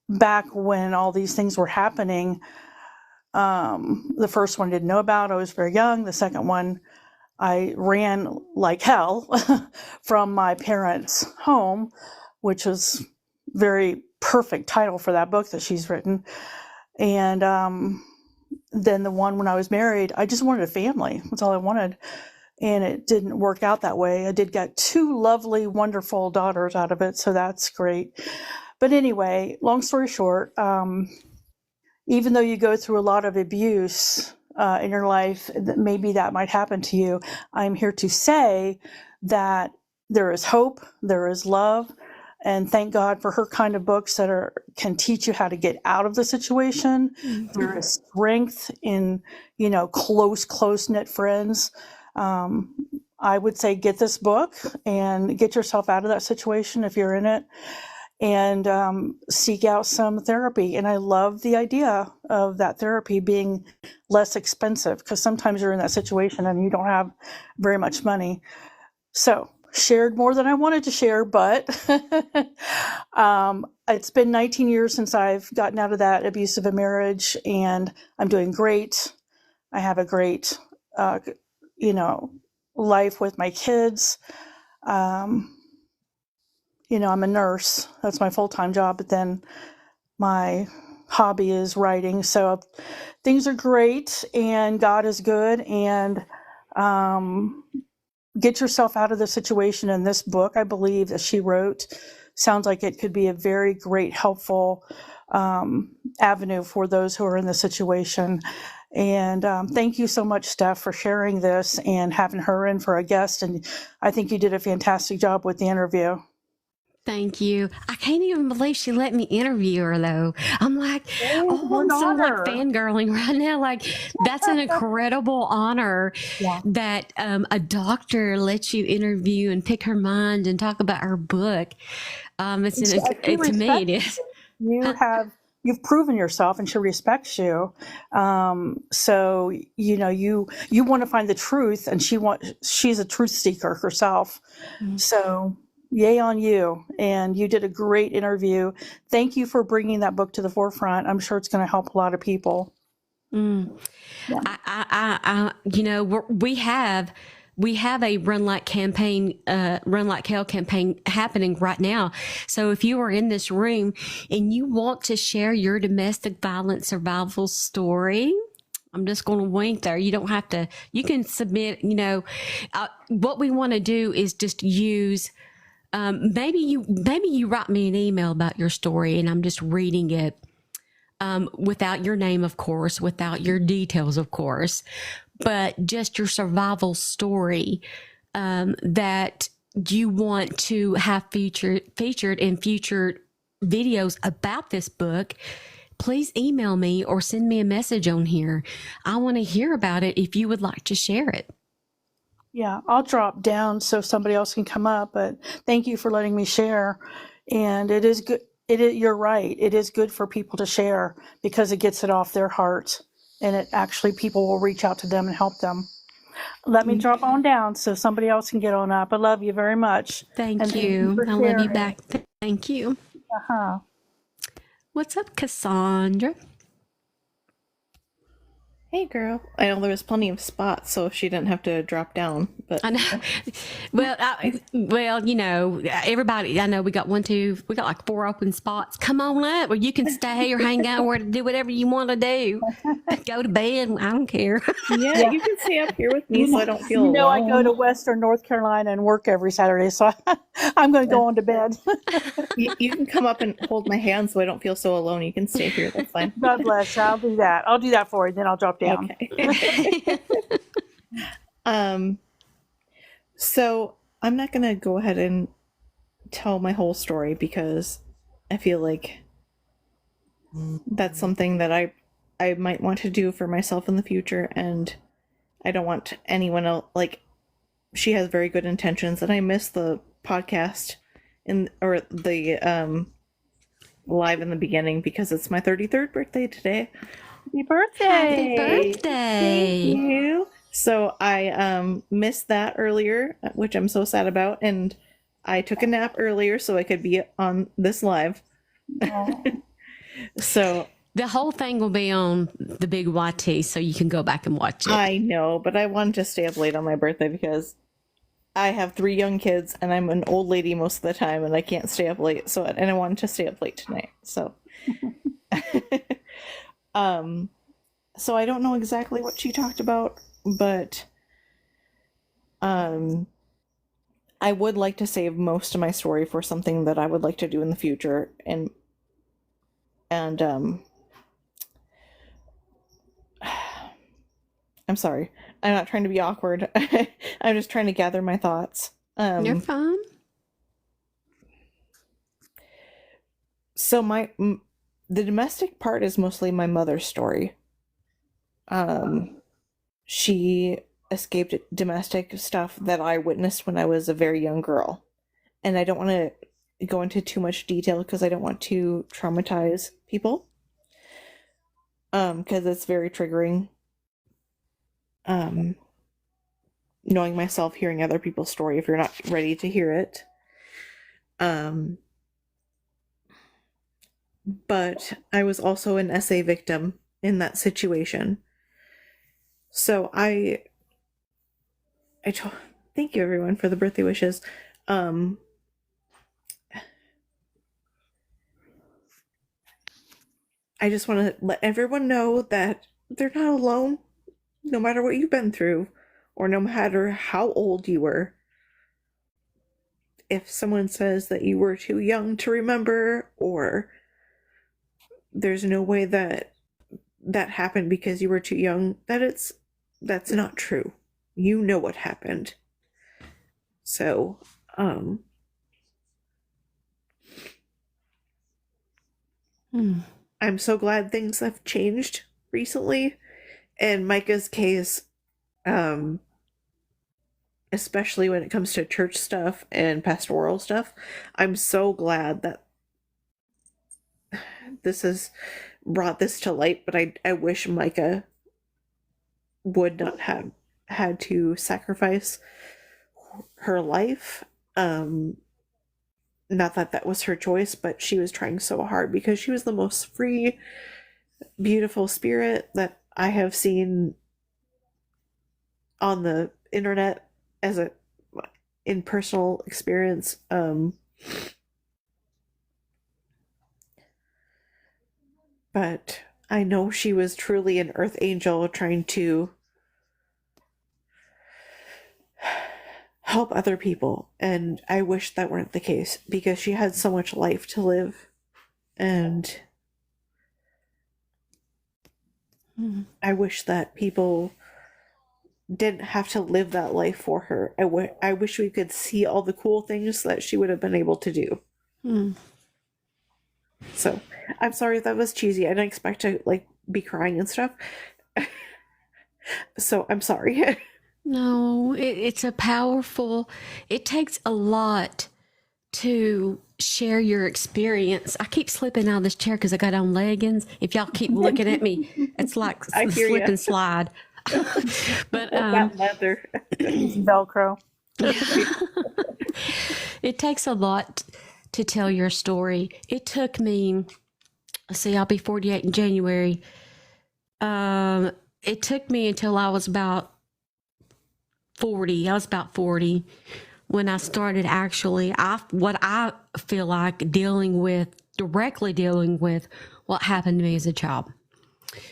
back when all these things were happening, the first one I didn't know about. I was very young. The second one, I ran like hell from my parents' home, which was very perfect title for that book that she's written. And then the one when I was married, I just wanted a family. That's all I wanted. And it didn't work out that way. I did get 2 lovely, wonderful daughters out of it, so that's great. But anyway, long story short, even though you go through a lot of abuse in your life, maybe that might happen to you, I'm here to say that there is hope, there is love, and thank God for her kind of books that can teach you how to get out of the situation. Mm-hmm. There is strength in, close-knit friends. I would say get this book and get yourself out of that situation if you're in it, and seek out some therapy. And I love the idea of that therapy being less expensive, because sometimes you're in that situation and you don't have very much money. So shared more than I wanted to share, but it's been 19 years since I've gotten out of that abusive marriage, and I'm doing great. I have a great, life with my kids. I'm a nurse. That's my full-time job, but then my hobby is writing. So things are great, and God is good, and get yourself out of the situation. In this book, I believe, that she wrote, sounds like it could be a very great, helpful avenue for those who are in the situation. And thank you so much, Steph, for sharing this and having her in for a guest. And I think you did a fantastic job with the interview. Thank you. I can't even believe she let me interview her, though. I'm like, I'm so like fangirling right now. Like, that's an incredible honor that a doctor lets you interview and pick her mind and talk about her book. To me, it is. You've proven yourself, and she respects you. So you want to find the truth, and she's a truth seeker herself. Mm-hmm. So yay on you. And you did a great interview. Thank you for bringing that book to the forefront. I'm sure it's going to help a lot of people. Mm. Yeah. We have a Run Like Hell campaign happening right now. So if you are in this room and you want to share your domestic violence survival story, I'm just going to wink there. You don't have to, you can submit, what we want to do is just use, maybe you write me an email about your story and I'm just reading it, without your name, of course, without your details, of course, but just your survival story, that you want to have featured in future videos about this book. Please email me or send me a message on here. I want to hear about it if you would like to share it. Yeah, I'll drop down so somebody else can come up, but thank you for letting me share. And it is good. You're right. It is good for people to share because it gets it off their heart, and it actually, people will reach out to them and help them. Let me drop on down so somebody else can get on up. I love you very much. Thank you. I love you back. Thank you. Uh-huh. What's up, Cassandra? Hey, girl. I know there was plenty of spots, so she didn't have to drop down. But I know. Everybody. I know we got like 4 open spots. Come on up, where you can stay or hang out, or do whatever you want to do. Go to bed. I don't care. Yeah, you can stay up here with me, so I don't feel alone. I go to Western North Carolina and work every Saturday, so I'm going to go on to bed. You can come up and hold my hand, so I don't feel so alone. You can stay here. That's fine. God bless you. I'll do that. I'll do that for you. Then I'll drop down. Okay. So I'm not going to go ahead and tell my whole story because I feel like that's something that I might want to do for myself in the future, and I don't want anyone else. Like, she has very good intentions, and I missed the podcast or the live in the beginning because it's my 33rd birthday today. Happy birthday! Happy birthday! Thank you. So I missed that earlier, which I'm so sad about, and I took a nap earlier so I could be on this live. So The whole thing will be on the big YT, so you can go back and watch it. I know, but I wanted to stay up late on my birthday because I have 3 young kids and I'm an old lady most of the time and I can't stay up late. And I wanted to stay up late tonight. So so I don't know exactly what she talked about, but I would like to save most of my story for something that I would like to do in the future, and I'm sorry. I'm not trying to be awkward. I'm just trying to gather my thoughts. You're fine. So the domestic part is mostly my mother's story. She escaped domestic stuff that I witnessed when I was a very young girl. And I don't want to go into too much detail because I don't want to traumatize people. Because it's very triggering. Knowing myself, hearing other people's story if you're not ready to hear it. But I was also an SA victim in that situation. So I thank you everyone for the birthday wishes. I just want to let everyone know that they're not alone, no matter what you've been through, or no matter how old you were. If someone says that you were too young to remember, or there's no way that happened because you were too young, that's not true. You know what happened. So, I'm so glad things have changed recently. In Micah's case, especially when it comes to church stuff and pastoral stuff, I'm so glad that this has brought this to light, but I wish Micah would not have had to sacrifice her life. Not that that was her choice, but she was trying so hard because she was the most free, beautiful spirit that I have seen on the internet as in personal experience. But I know she was truly an earth angel trying to help other people, and I wish that weren't the case because she had so much life to live, and I wish that people didn't have to live that life for her. I wish we could see all the cool things that she would have been able to do. So I'm sorry if that was cheesy. I didn't expect to be crying and stuff. So I'm sorry. No, it's a powerful, it takes a lot to share your experience. I keep slipping out of this chair because I got on leggings. If y'all keep looking at me, it's like slip and slide. But that leather. Velcro. It takes a lot to tell your story. It took me, see, I'll be 48 in January. It took me until I was about 40. I was about 40 when I started actually, what I feel like directly dealing with what happened to me as a child.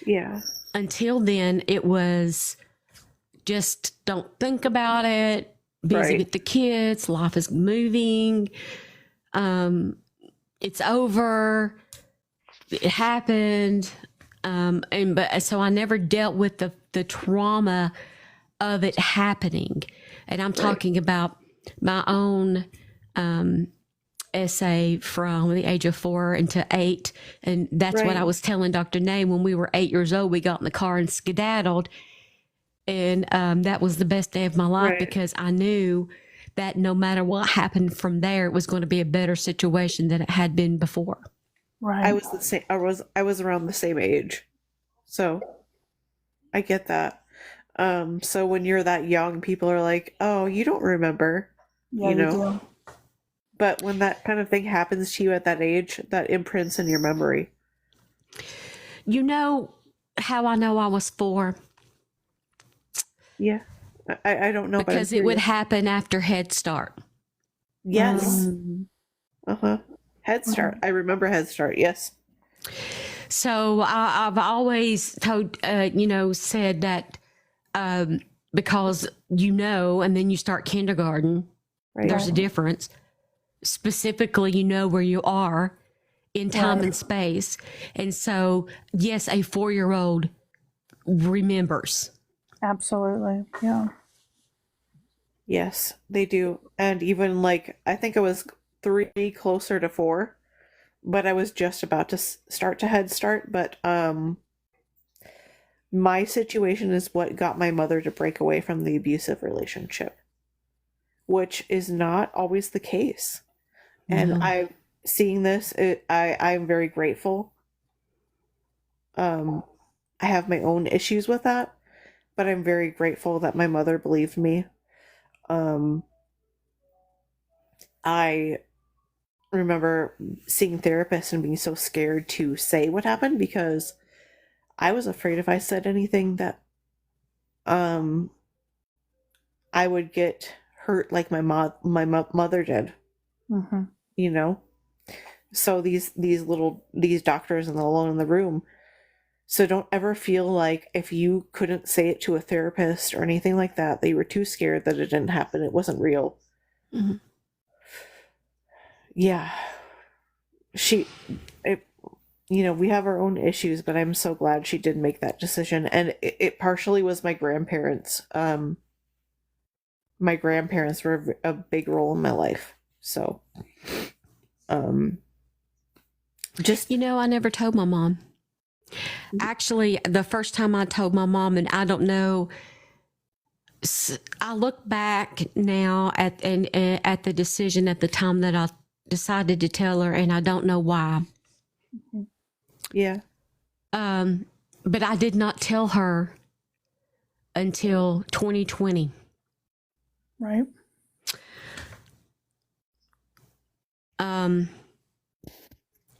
Yeah. Until then, it was just don't think about it, busy with the kids, life is moving, it's over, it happened, but so I never dealt with the trauma of it happening. And I'm talking about my own essay from the age of 4 into 8. And that's what I was telling Dr. Nay when we were 8 years old. We got in the car and skedaddled. And that was the best day of my life because I knew that no matter what happened from there, it was going to be a better situation than it had been before. Right. I was the same. I was around the same age. So I get that. So when you're that young, people are like, "Oh, you don't remember," Yeah, you you know. do. But when that kind of thing happens to you at that age, that imprints in your memory. You know how I know I was 4? Yeah, I don't know, but I'm Because it would curious. happen after Head Start. Yes. Mm, Head Start. I remember Head Start. Yes. So I've always told, said that because and then you start kindergarten, Right. there's a difference. Specifically, you know where you are in time Right. and space. And so, yes, a 4-year-old remembers. absolutely. Yeah. Yes, they do. And even like, I think I was 3, closer to 4, but I was just about to start to Head Start. But my situation is what got my mother to break away from the abusive relationship, which is not always the case. And No. I'm seeing this. I'm very grateful. I have my own issues with that, but I'm very grateful that my mother believed me. I remember seeing therapists and being so scared to say what happened because I was afraid if I said anything that um I would get hurt like my mother did, Mm-hmm. you know. So these doctors and alone in the room. So don't ever feel like if you couldn't say it to a therapist or anything like that, that you were too scared that it didn't happen. It wasn't real. Mm-hmm. Yeah. It, we have our own issues, but I'm so glad she did make that decision. And it partially was my grandparents. My grandparents were a big role in my life. So, just, I never told my mom. Actually, the first time I told my mom, and I don't know, I look back now at the decision at the time that I decided to tell her, and I don't know why. yeah. But I did not tell her until 2020. Right.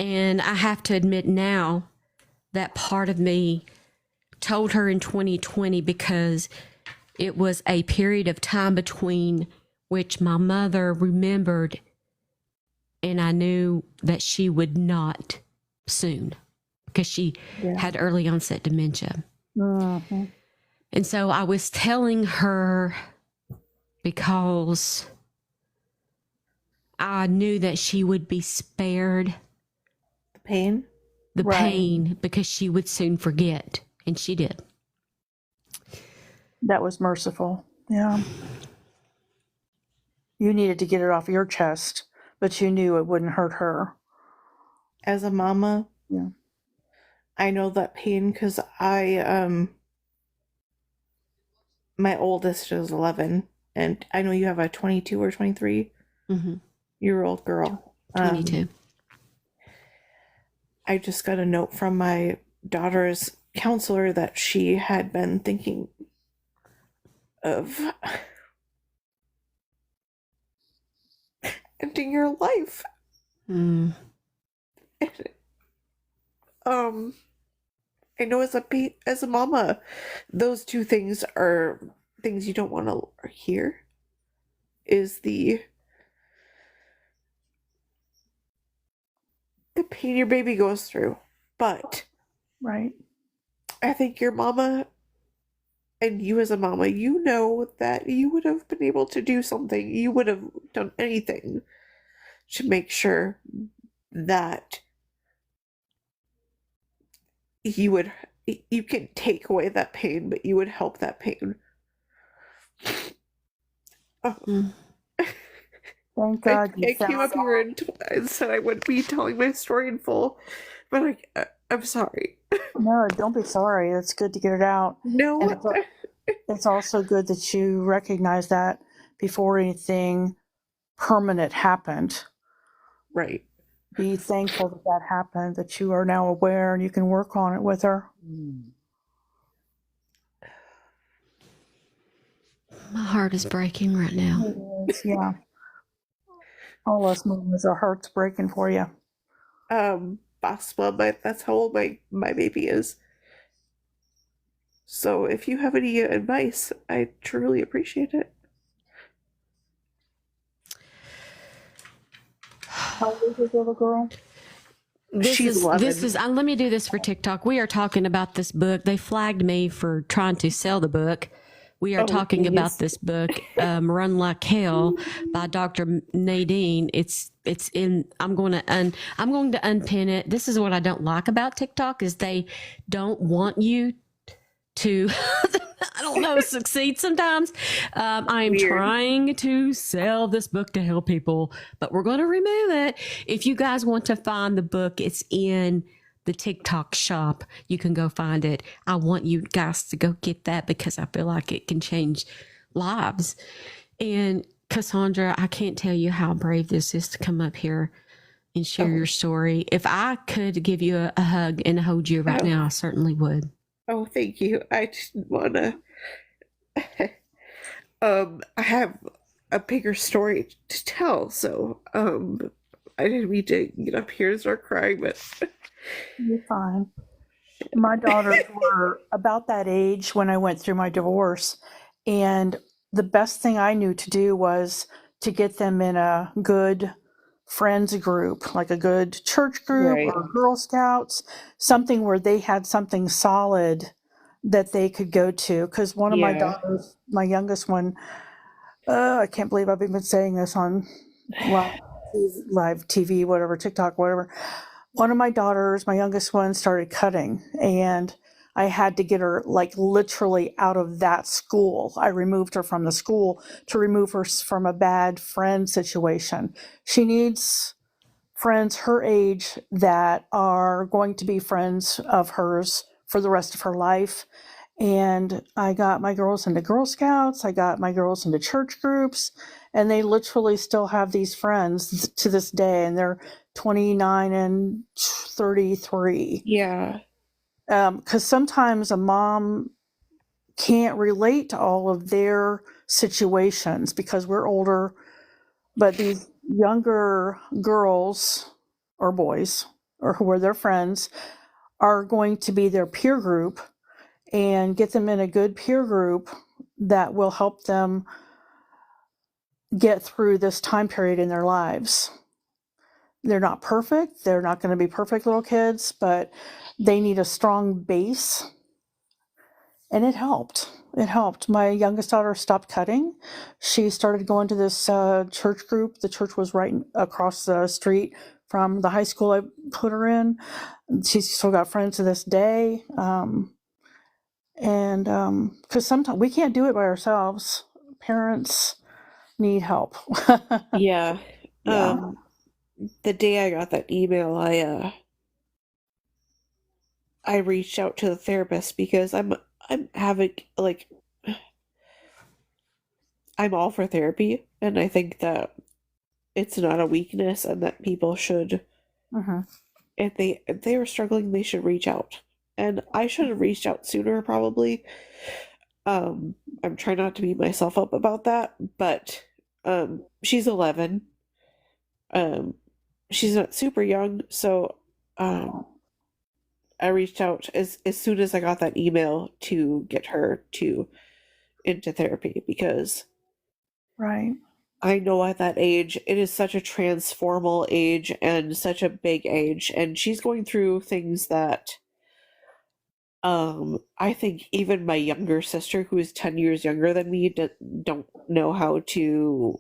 And I have to admit now that part of me told her in 2020 because it was a period of time between which my mother remembered and I knew that she would not soon because she had early onset dementia. Mm-hmm. And so I was telling her because I knew that she would be spared The pain. the Right. pain because she would soon forget. And she did. That was merciful. Yeah. You needed to get it off your chest, but you knew it wouldn't hurt her. As a mama, Yeah. I know that pain because my oldest is 11, and I know you have a 22 or 23 Mm-hmm. year old girl. 22. I just got a note from my daughter's counselor that she had been thinking of ending your life. Mm. And, I know as a mama, those two things are things you don't want to hear. Is the pain your baby goes through, but Right. I think your mama and you as a mama, you know that you would have been able to do something. You would have done anything to make sure that you can take away that pain, but you would help that pain. Oh, Mm. Thank God you I came found up here and said I wouldn't be telling my story in full, but I'm sorry. No, don't be sorry. It's good to get it out. No, And it's also good that you recognize that before anything permanent happened. right. Be thankful that that happened, that you are now aware and you can work on it with her. My heart is breaking right now. It is, yeah. All us mamas, our hearts breaking for you. Boss mom, that's how old my baby is. So if you have any advice, I truly appreciate it. How old is this little girl? She's 11. Let me do this for TikTok. We are talking about this book. They flagged me for trying to sell the book. We are talking about this book, Run Like Hell by Dr. Nadine. It's in, I'm going to unpin it. This is what I don't like about TikTok is they don't want you to, I don't know, succeed sometimes. I am trying to sell this book to help people, but we're going to remove it. If you guys want to find the book, it's in the TikTok shop. You can go find it. I want you guys to go get that because I feel like it can change lives. And Cassandra, I can't tell you how brave this is to come up here and share your story. If I could give you a hug and hold you right now, I certainly would. Oh, thank you. I didn't want to. I have a bigger story to tell, so I didn't mean to get up here and start crying, but You're fine. My daughters were about that age when I went through my divorce, and the best thing I knew to do was to get them in a good friends group, like a good church group or Girl Scouts, something where they had something solid that they could go to. Because one of my daughters, my youngest one, I can't believe I've been saying this on live TV, whatever, TikTok, whatever. One of my daughters, my youngest one, started cutting, and I had to get her like literally out of that school. I removed her from the school to remove her from a bad friend situation. She needs friends her age that are going to be friends of hers for the rest of her life. And I got my girls into Girl Scouts. I got my girls into church groups, and they literally still have these friends to this day, and they're 29 and 33. yeah. Because sometimes a mom can't relate to all of their situations because we're older, but these younger girls or boys or who are their friends are going to be their peer group, and get them in a good peer group that will help them get through this time period in their lives. They're not perfect. They're not going to be perfect little kids, but they need a strong base. And it helped. It helped. My youngest daughter stopped cutting. She started going to this church group. The church was right across the street from the high school I put her in. She's still got friends to this day. And because sometimes we can't do it by ourselves. Parents need help. Yeah. Yeah. The day I got that email, I reached out to the therapist because I'm having like I'm all for therapy, and I think that it's not a weakness, and that people should, if they are struggling, they should reach out. And I should have reached out sooner, probably. I'm trying not to beat myself up about that, but she's 11. She's not super young, so I reached out as soon as I got that email to get her into therapy, because Right. I know at that age it is such a transformal age and such a big age, and she's going through things that I think even my younger sister, who is 10 years younger than me, don't know how to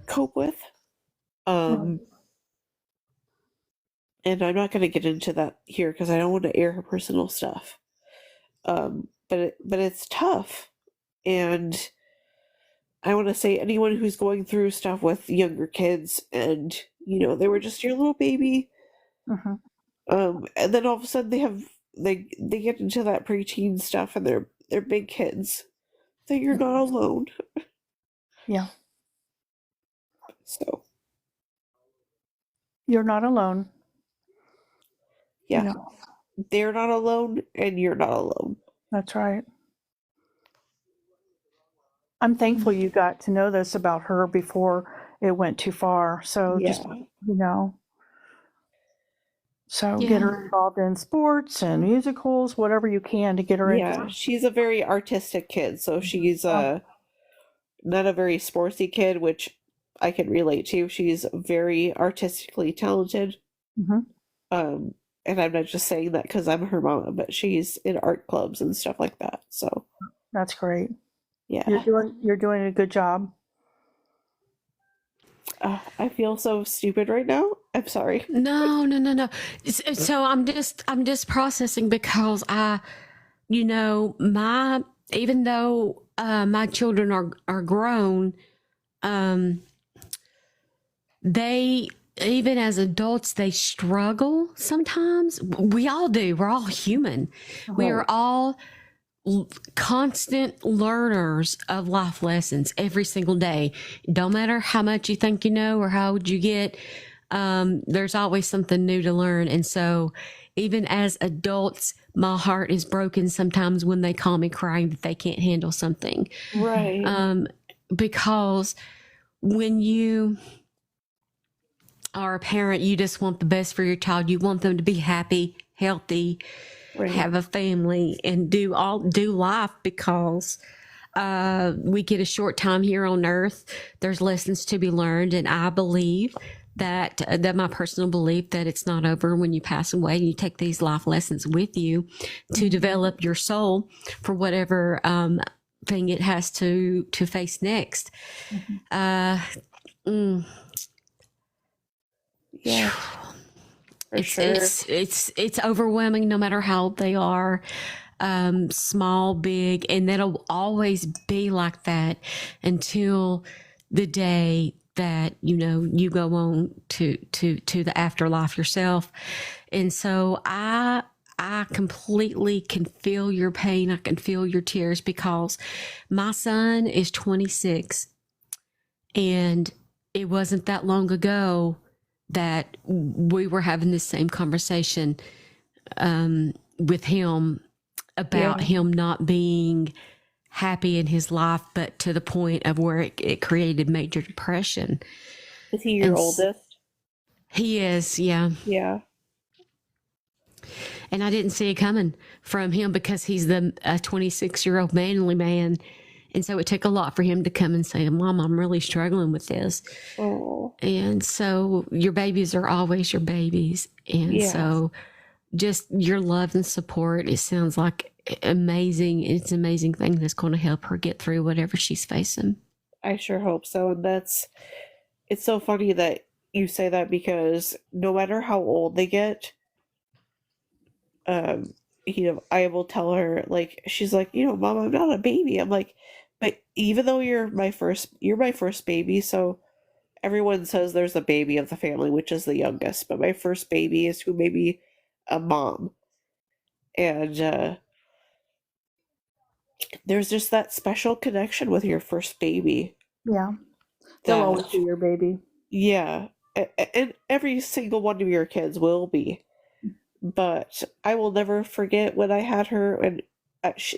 cope with. And I'm not going to get into that here because I don't want to air her personal stuff. But it's tough, and I want to say anyone who's going through stuff with younger kids, and they were just your little baby, and then all of a sudden they get into that preteen stuff, and they're big kids. That you're not alone. Yeah. So You're not alone. yeah, they're not alone, and you're not alone. That's right. I'm thankful you got to know this about her before it went too far. So just, Yeah. you know, so get Yeah. her involved in sports and musicals, whatever you can to get her Yeah, into. she's a very artistic kid, so she's not a very sportsy kid, which I can relate to. She's very artistically talented. Mm-hmm. And I'm not just saying that because I'm her mom, but she's in art clubs and stuff like that. So That's great. yeah, You're doing a good job. I feel so stupid right now. I'm sorry. No, no, no, no. So I'm just processing because you know, even though my children are grown, um, they even as adults they struggle sometimes. We all do. We're all human. We are all constant learners of life lessons every single day. Don't matter how much you think you know or how old you get, there's always something new to learn. And so, even as adults, my heart is broken sometimes when they call me crying that they can't handle something. Right. Because when you are a parent, you just want the best for your child. You want them to be happy, healthy, Right. have a family, and do life because we get a short time here on earth. There's lessons to be learned, and I believe that my personal belief that it's not over when you pass away. You take these life lessons with you to develop your soul for whatever thing it has to face next. Yeah. For It's sure. it's overwhelming no matter how old they are, small, big, and that'll always be like that until the day that you know you go on to the afterlife yourself. And so I completely can feel your pain. I can feel your tears because my son is 26, and it wasn't that long ago that we were having this same conversation with him about Yeah. him not being happy in his life, but to the point of where it created major depression. Is he your And oldest? he is, yeah. Yeah. And I didn't see it coming from him because he's the 26-year-old manly man. And so it took a lot for him to come and say, Mom, I'm really struggling with this. Oh. And so your babies are always your babies. And Yeah. so just your love and support, it sounds like amazing. It's an amazing thing that's going to help her get through whatever she's facing. I sure hope so. And it's so funny that you say that because no matter how old they get, I will tell her, like, she's like, Mom, I'm not a baby. I'm like, but even though you're my first baby, so everyone says there's a baby of the family, which is the youngest, but my first baby is who made me a mom. And there's just that special connection with your first baby. Yeah. They'll That, always be your baby. yeah, and every single one of your kids will be. But I will never forget when I had her and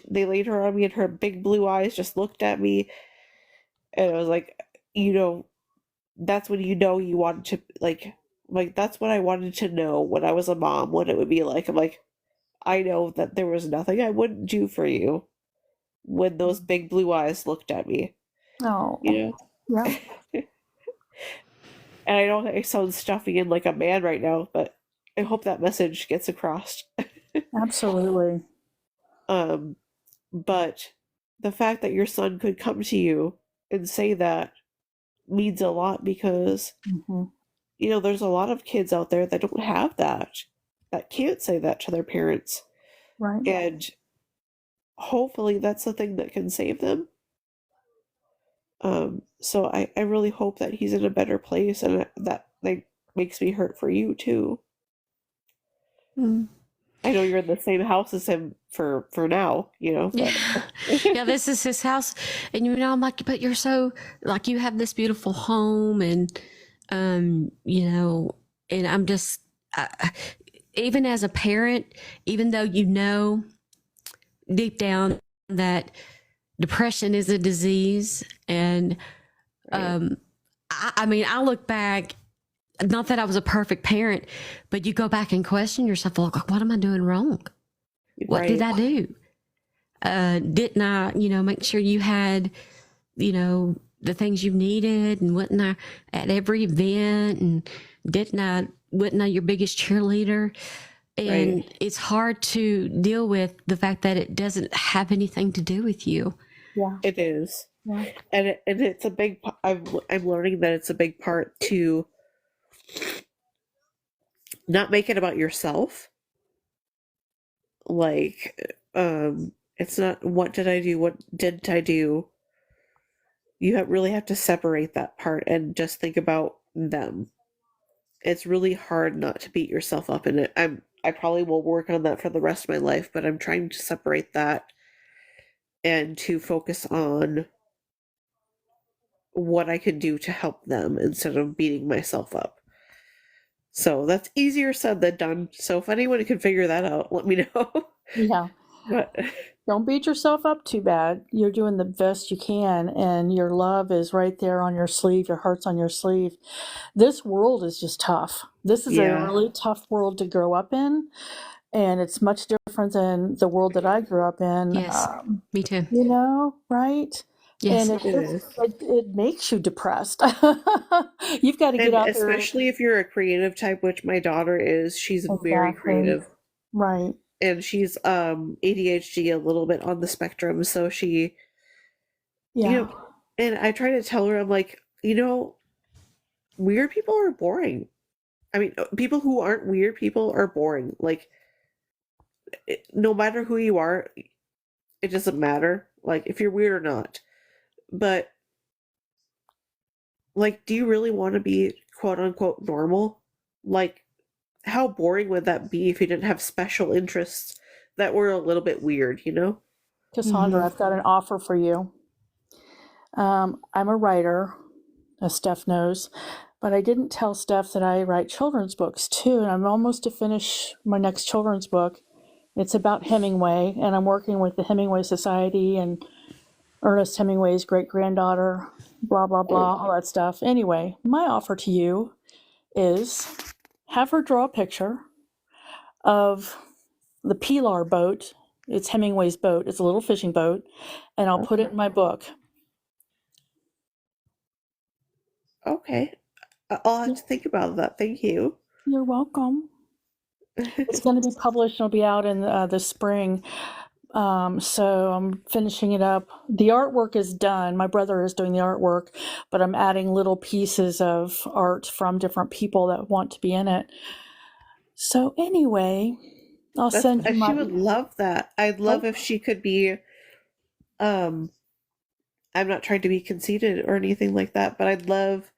they laid her on me and her big blue eyes just looked at me. And it was like, that's when you wanted to, like that's what I wanted to know when I was a mom, what it would be like. I'm like, I know that there was nothing I wouldn't do for you when those big blue eyes looked at me. Oh. You know? Yeah. And I know I sound stuffy and like a man right now, but I hope that message gets across. Absolutely. But the fact that your son could come to you and say that means a lot because, Mm-hmm. there's a lot of kids out there that don't have that can't say that to their parents. Right. And hopefully that's the thing that can save them. So I really hope that he's in a better place, and that like makes me hurt for you too. I know you're in the same house as him for now, but Yeah, this is his house. And, I'm like, but you're so, like, you have this beautiful home and, and I'm just, even as a parent, even though deep down that depression is a disease. And I mean, I look back, not that I was a perfect parent, but you go back and question yourself, like, what am I doing wrong? What did I do? Didn't I, make sure you had, the things you needed, and wasn't I at every event, and wasn't I your biggest cheerleader? And it's hard to deal with the fact that it doesn't have anything to do with you. Yeah. It is. Yeah. And it's a big, I'm learning that it's a big part to not make it about yourself. Like, it's not, what did I do? What didn't I do? You really have to separate that part and just think about them. It's really hard not to beat yourself up in it. I probably will work on that for the rest of my life, but I'm trying to separate that and to focus on what I can do to help them instead of beating myself up. So that's easier said than done. So if anyone can figure that out, let me know. Yeah. But Don't beat yourself up too bad. You're doing the best you can, and your love is right there on your sleeve. Your heart's on your sleeve. This world is just tough. This is a really tough world to grow up in, and it's much different than the world that I grew up in. Yes, me too. Right? Yes, And it makes you depressed. You've got to get out there. Especially if you're a creative type, which my daughter is. She's very creative. Right. And she's ADHD, a little bit on the spectrum, so she and I try to tell her, I'm like, weird people are boring. I mean, people who aren't weird people are boring. Like, no matter who you are, it doesn't matter, like, if you're weird or not. But, like, do you really want to be quote unquote normal? Like, how boring would that be if you didn't have special interests that were a little bit weird, Cassandra, I've got an offer for you. I'm a writer, as Steph knows, but I didn't tell Steph that I write children's books too, and I'm almost to finish my next children's book. It's about Hemingway, and I'm working with the Hemingway Society and Ernest Hemingway's great-granddaughter, blah, blah, blah, all that stuff. Anyway, my offer to you is have her draw a picture of the Pilar boat. It's Hemingway's boat. It's a little fishing boat, and I'll put it in my book. Okay. I'll have to think about that. Thank you. You're welcome. It's going to be published. It'll be out in the spring. So I'm finishing it up. The artwork is done. My brother is doing the artwork, but I'm adding little pieces of art from different people that want to be in it. So anyway, I'll send you my... She would love that. I'd love if she could be, I'm not trying to be conceited or anything like that, but I'd love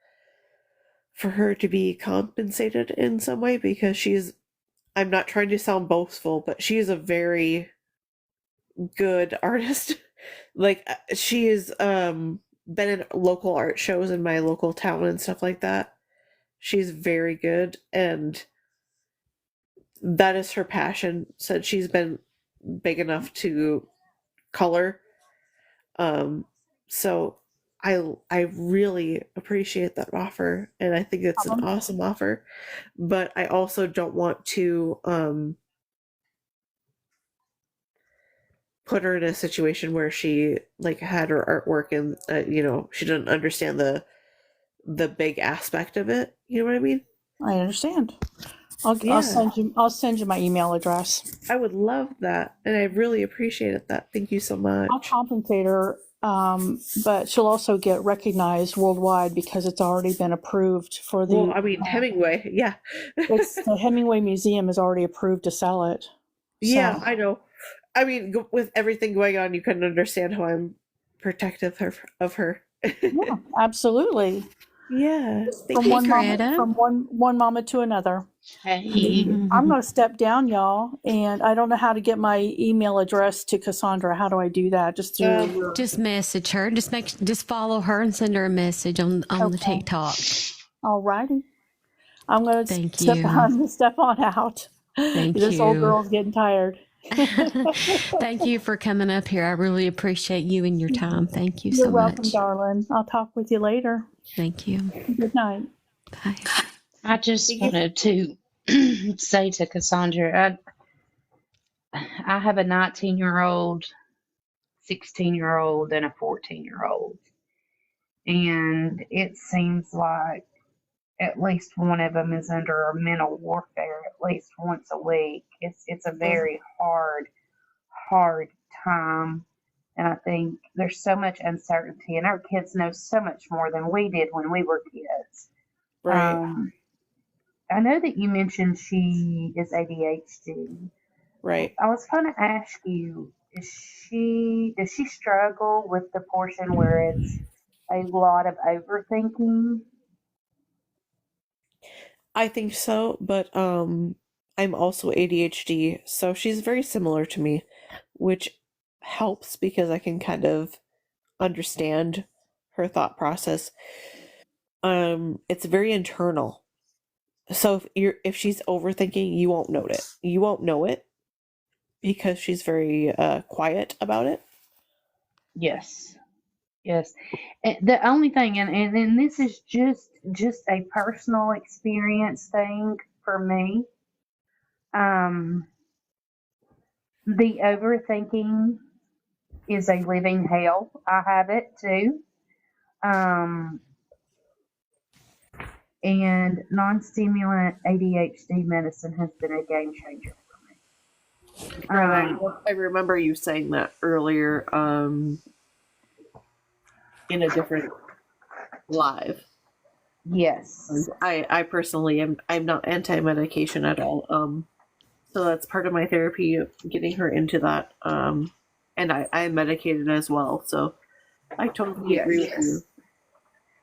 for her to be compensated in some way, because I'm not trying to sound boastful, but she is a very good artist. Like, she has been in local art shows in my local town and stuff like that. She's very good, and that is her passion. Since she's been big enough to color. So I really appreciate that offer, and I think it's an awesome offer. But I also don't want to put her in a situation where she had her artwork and she didn't understand the big aspect of it. You know what I mean? I understand. I'll send you my email address. I would love that, and I really appreciated that. Thank you so much. I'll compensate her, but she'll also get recognized worldwide because it's already been approved for the... Well, I mean, Hemingway, yeah. The Hemingway Museum is already approved to sell it. Yeah, I know. I mean, with everything going on, you couldn't understand how I'm protective of her. Yeah, absolutely. Yeah. From one mama to another. Hey. I'm going to step down, y'all, and I don't know how to get my email address to Cassandra. How do I do that? Just through just message her. Just follow her and send her a message on the TikTok. All righty. I'm going to step on out. Thank this you. old girl's getting tired. Thank you for coming up here. I really appreciate you and your time. Thank you You're so welcome, much. darling. I'll talk with you later. Thank you. Good night. Bye. I just Thank you. wanted to say to Cassandra, I have a 19-year-old, 16-year-old, and a 14-year-old. And it seems like at least one of them is under mental warfare at least once a week. It's a very hard time. And I think there's so much uncertainty, and our kids know so much more than we did when we were kids. Right. I know that you mentioned she is ADHD. Right. I was going to ask you, does she struggle with the portion where it's a lot of overthinking? I think so, but I'm also ADHD, so she's very similar to me, which helps because I can kind of understand her thought process. It's very internal. So if she's overthinking, you won't note it. You won't know it because she's very quiet about it. Yes. Yes. The only thing, and this is just a personal experience thing for me. The overthinking is a living hell. I have it too. And non-stimulant ADHD medicine has been a game changer for me. Right. I remember you saying that earlier in a different live. Yes. I personally I'm not anti-medication at all. So that's part of my therapy, getting her into that. And I'm medicated as well, so I totally agree with you.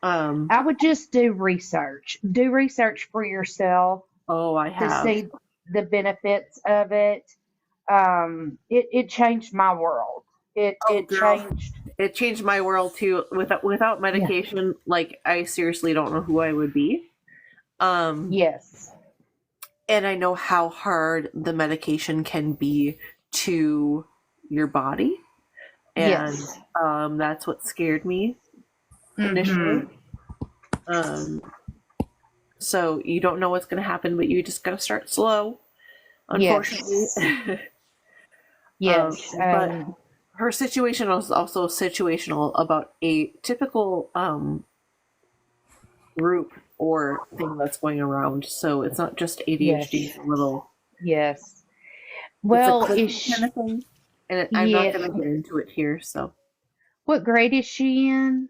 I would just do research. Do research for yourself. Oh, I to have. see the benefits of it. It changed my world. It changed my world too. Without medication, like I seriously don't know who I would be. Yes. And I know how hard the medication can be to your body. And Yes. That's what scared me initially. So you don't know what's going to happen, but you just got to start slow, unfortunately. Yes. But her situation was also situational about a typical group or thing that's going around. So it's not just ADHD. It's a little. Yes. Well, it's a kind of thing, and I'm not going to get into it here. So, what grade is she in?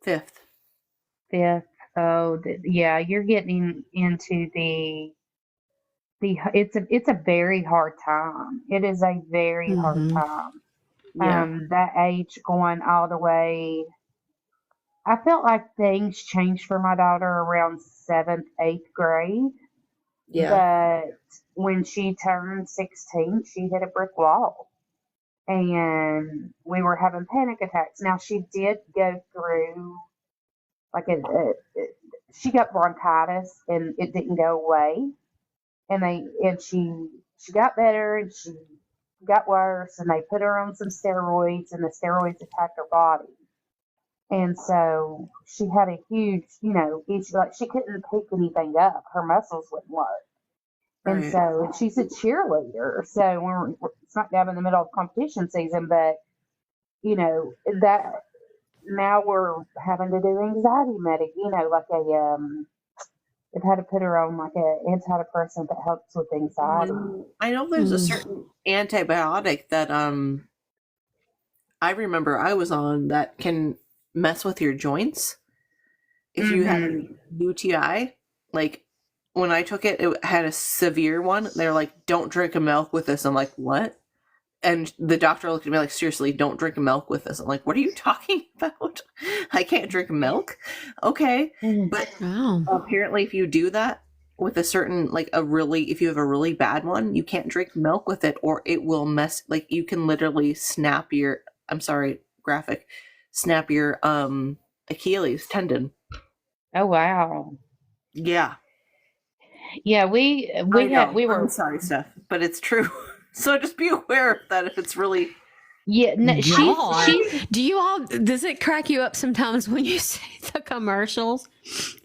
Fifth. Oh, yeah. You're getting into the. It's a very hard time. It is a very hard time. Yeah. That age going all the way. I felt like things changed for my daughter around 7th, 8th grade. Yeah. But when she turned 16, she hit a brick wall. And we were having panic attacks. Now, she did go through, like, she got bronchitis, and it didn't go away. And she got better, and she got worse, and they put her on some steroids, and the steroids attacked her body. And so she had a huge, issue. Like, she couldn't pick anything up. Her muscles wouldn't work. And so she's a cheerleader. So we're smack dab in the middle of competition season, but that now we're having to do anxiety they've had to put her on like a antidepressant that helps with anxiety. I know there's a certain antibiotic that I remember I was on that can mess with your joints if you have a UTI. Like when I took it, it had a severe one. They're like, don't drink a milk with this. I'm like, what? And the doctor looked at me like, seriously, don't drink milk with this. I'm like, what are you talking about? I can't drink milk. Okay. But apparently if you do that with a certain, if you have a really bad one, you can't drink milk with it or it will mess, you can literally snap your Achilles tendon. Oh, wow. Yeah. Yeah, we were. I'm sorry, Steph, but it's true. So just be aware of that if it's really. Yeah, no, God. she's Do you all, does it crack you up sometimes when you see the commercials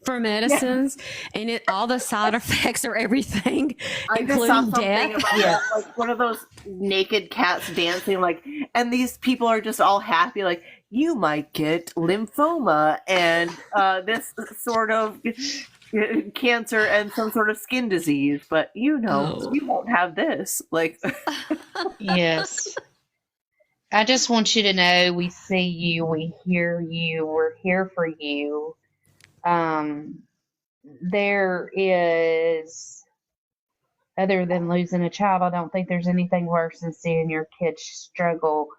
for medicines and all the side effects are everything, I just saw including something death? about that, like one of those naked cats dancing, like, and these people are just all happy, like, you might get lymphoma and this sort of cancer and some sort of skin disease, but you won't have this. Like, yes. I just want you to know we see you, we hear you, we're here for you. There is, other than losing a child, I don't think there's anything worse than seeing your kids struggle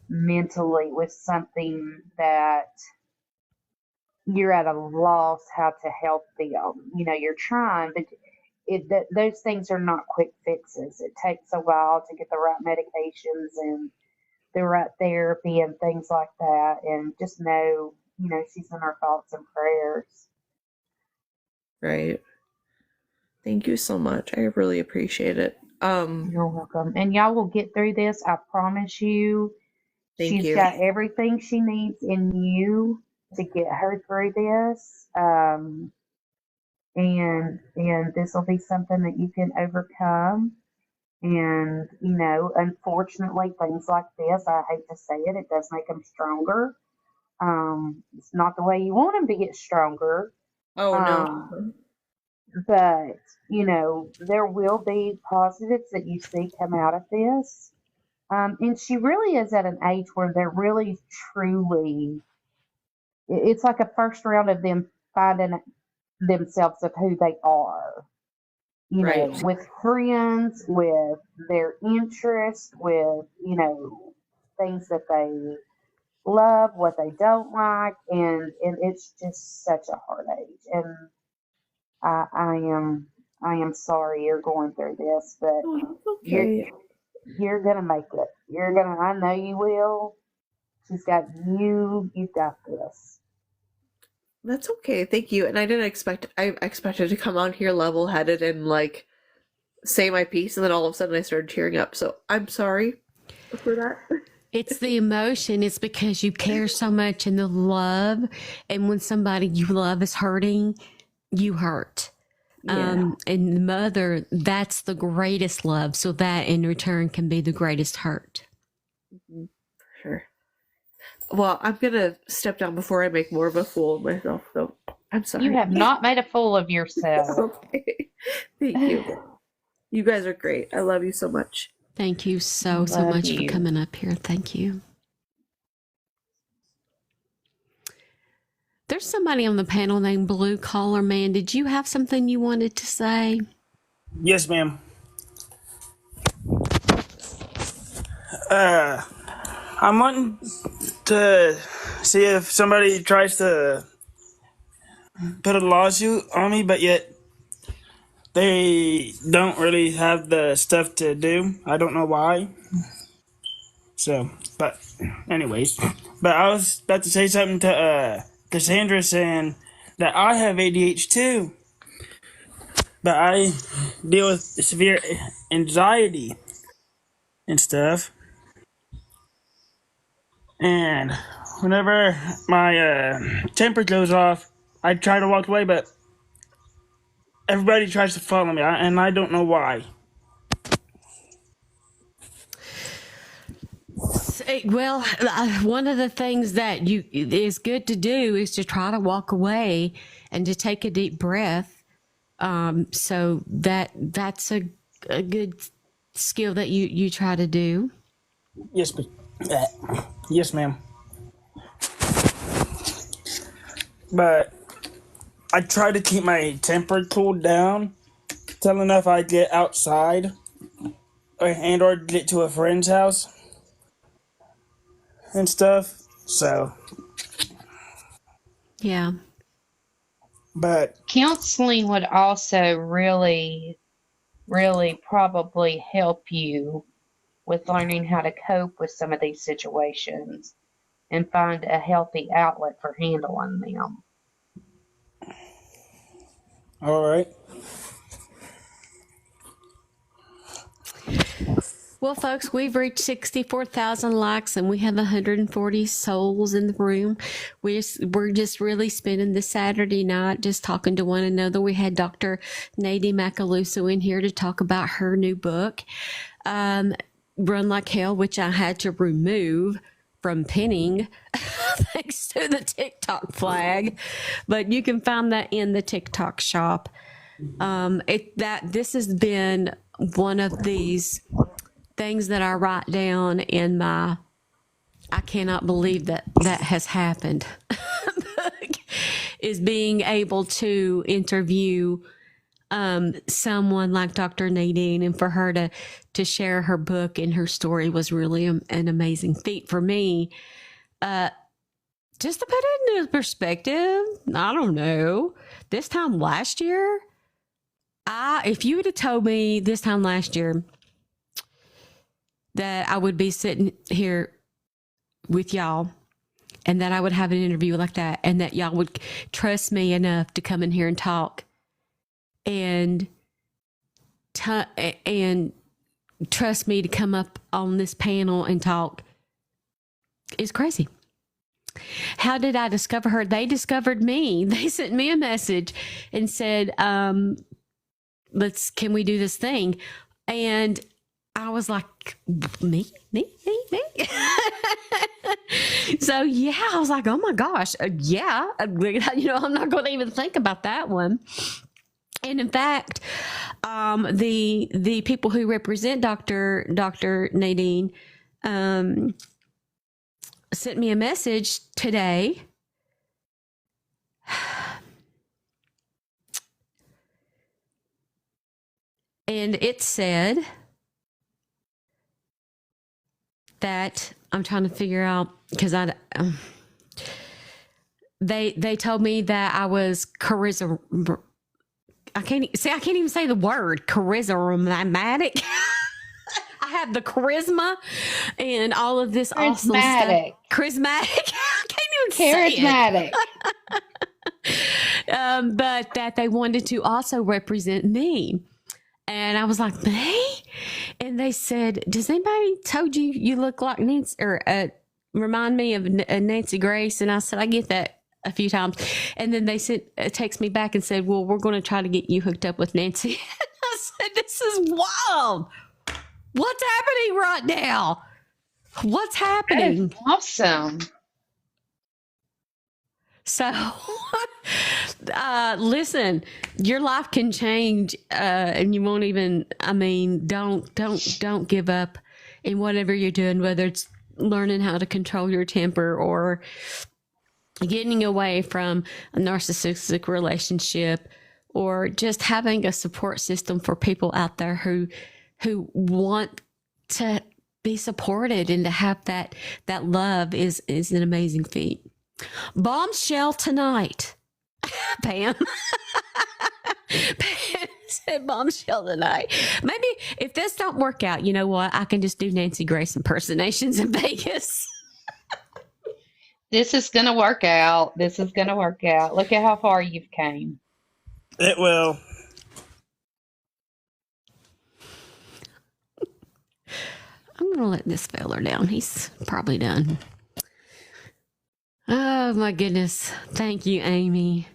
mentally with something that you're at a loss how to help them. You know, you're trying, but those things are not quick fixes. It takes a while to get the right medications and the right therapy and things like that. And just know, she's in our thoughts and prayers. Right. Thank you so much. I really appreciate it. You're welcome. And y'all will get through this. I promise you. Thank you. Got everything she needs in you to get her through this. And this will be something that you can overcome. And, unfortunately, things like this, I hate to say it, it does make them stronger. It's not the way you want them to get stronger. Oh, no. But, there will be positives that you see come out of this. And she really is at an age where they're really, truly, it's like a first round of them finding themselves of who they are. Right. With friends, with their interests, with, things that they love, what they don't like, and it's just such a hard age. And I am sorry you're going through this, but Okay. you're gonna make it. I know you will. She's got you. You've got this. That's okay. Thank you. And I expected to come on here level-headed and like say my piece, and then all of a sudden I started tearing up. So I'm sorry for that. It's the emotion. It's because you care so much and the love. And when somebody you love is hurting, you hurt. Yeah. And the mother, that's the greatest love. So that in return can be the greatest hurt. Sure. Well, I'm gonna step down before I make more of a fool of myself. So I'm sorry. You have not made a fool of yourself. Okay. Thank you. You guys are great. I love you so much. Thank you so Love much you. for coming up here. Thank you. There's somebody on the panel named Blue Collar Man. Did you have something you wanted to say? Yes, ma'am. I'm wanting to see if somebody tries to put a lawsuit on me, but yet they don't really have the stuff to do. I don't know why. So, but anyways, but I was about to say something to Cassandra, saying that I have ADHD too, but I deal with severe anxiety and stuff. And whenever my temper goes off, I try to walk away, but everybody tries to follow me, and I don't know why. Well, one of the things that is good to do is to try to walk away and to take a deep breath. So that's a good skill that you try to do. Yes, but yes, ma'am. But I try to keep my temper cooled down till enough I get outside or get to a friend's house and stuff. So, Yeah. but Counseling would also really, really probably help you with learning how to cope with some of these situations and find a healthy outlet for handling them. all right. Well, folks, we've reached 64,000 likes and we have 140 souls in the room. We're just really spending this Saturday night just talking to one another. We had Dr. Nadine Macaluso in here to talk about her new book, Run Like Hell, which I had to remove from pinning thanks to the TikTok flag. But you can find that in the TikTok shop. This has been one of these things that I write down in my, I cannot believe that has happened, is being able to interview someone like Dr. Nadine, and for her to share her book and her story was really an amazing feat for me. Just to put it into perspective, I don't know, this time last year, if you would have told me this time last year that I would be sitting here with y'all and that I would have an interview like that and that y'all would trust me enough to come in here and talk and trust me to come up on this panel and talk is crazy. How did I discover her? They discovered me. They sent me a message and said, can we do this thing? And I was like, me. So yeah, I was like, oh my gosh, yeah. I'm not going to even think about that one. And in fact, the people who represent Dr. Nadine sent me a message today. And it said that I'm trying to figure out, because they told me that I was charisma. I can't even say the word charismatic. I have the charisma and all of this awesome stuff. Charismatic. I can't even say it. But that they wanted to also represent me. And I was like, me? And they said, does anybody told you look like Nancy, or remind me of Nancy Grace? And I said, I get that a few times. And then they text me back and said, well, we're going to try to get you hooked up with Nancy. And I said, this is wild. What's happening right now? What's happening? That's awesome. So, listen, your life can change, and you won't even, don't give up in whatever you're doing, whether it's learning how to control your temper or getting away from a narcissistic relationship, or just having a support system for people out there who want to be supported and to have that love is an amazing feat. Bombshell tonight. Pam. Pam said bombshell tonight. Maybe if this don't work out, you know what? I can just do Nancy Grace impersonations in Vegas. This is going to work out. Look at how far you've came. It will. I'm going to let this feller down. He's probably done. Oh, my goodness. Thank you, Amy.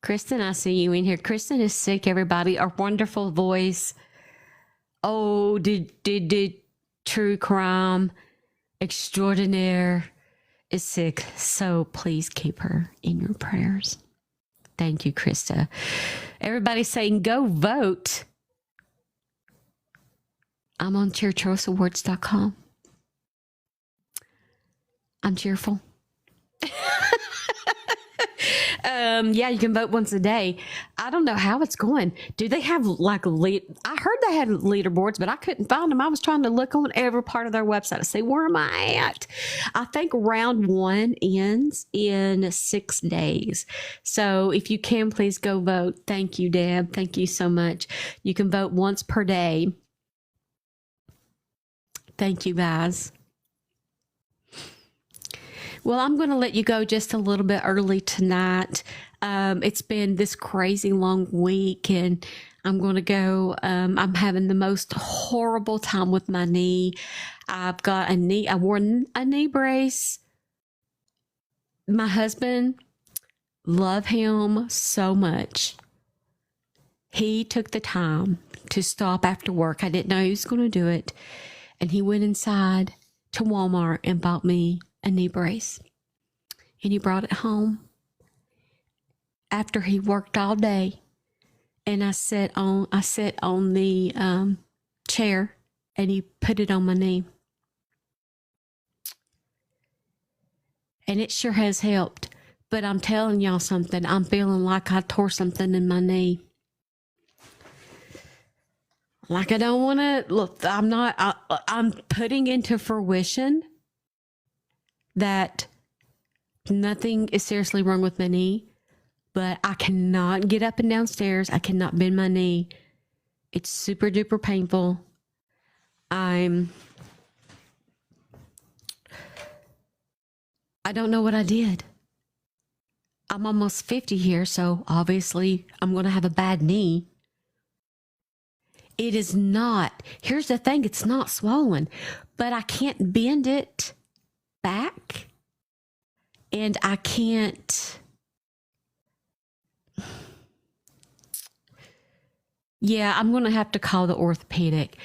Kristen, I see you in here. Kristen is sick, everybody. A wonderful voice. Oh, did true crime extraordinaire is sick. So please keep her in your prayers. Thank you, Krista. Everybody saying go vote. I'm on cheerchoiceawards.com. I'm cheerful. Yeah, you can vote once a day. I don't know how it's going. Do they have I heard they had leaderboards, but I couldn't find them. I was trying to look on every part of their website to see where am I at. I think round 1 ends in 6 days. So if you can, please go vote. Thank you, Deb. Thank you so much. You can vote once per day. Thank you, guys. Well, I'm going to let you go just a little bit early tonight. It's been this crazy long week, and I'm going to go. I'm having the most horrible time with my knee. I've got a knee. I wore a knee brace. My husband, love him so much. He took the time to stop after work. I didn't know he was going to do it. And he went inside to Walmart and bought me a knee brace. And he brought it home after he worked all day. And I sat on the chair, and he put it on my knee. And it sure has helped. But I'm telling y'all something. I'm feeling like I tore something in my knee. Like I don't want to look. I'm putting into fruition that nothing is seriously wrong with my knee. But I cannot get up and downstairs. I cannot bend my knee. It's super duper painful. I don't know what I did. I'm almost 50 here, so obviously I'm going to have a bad knee. It is not. Here's the thing. It's not swollen, but I can't bend it back. And I can't. Yeah, I'm going to have to call the orthopedic.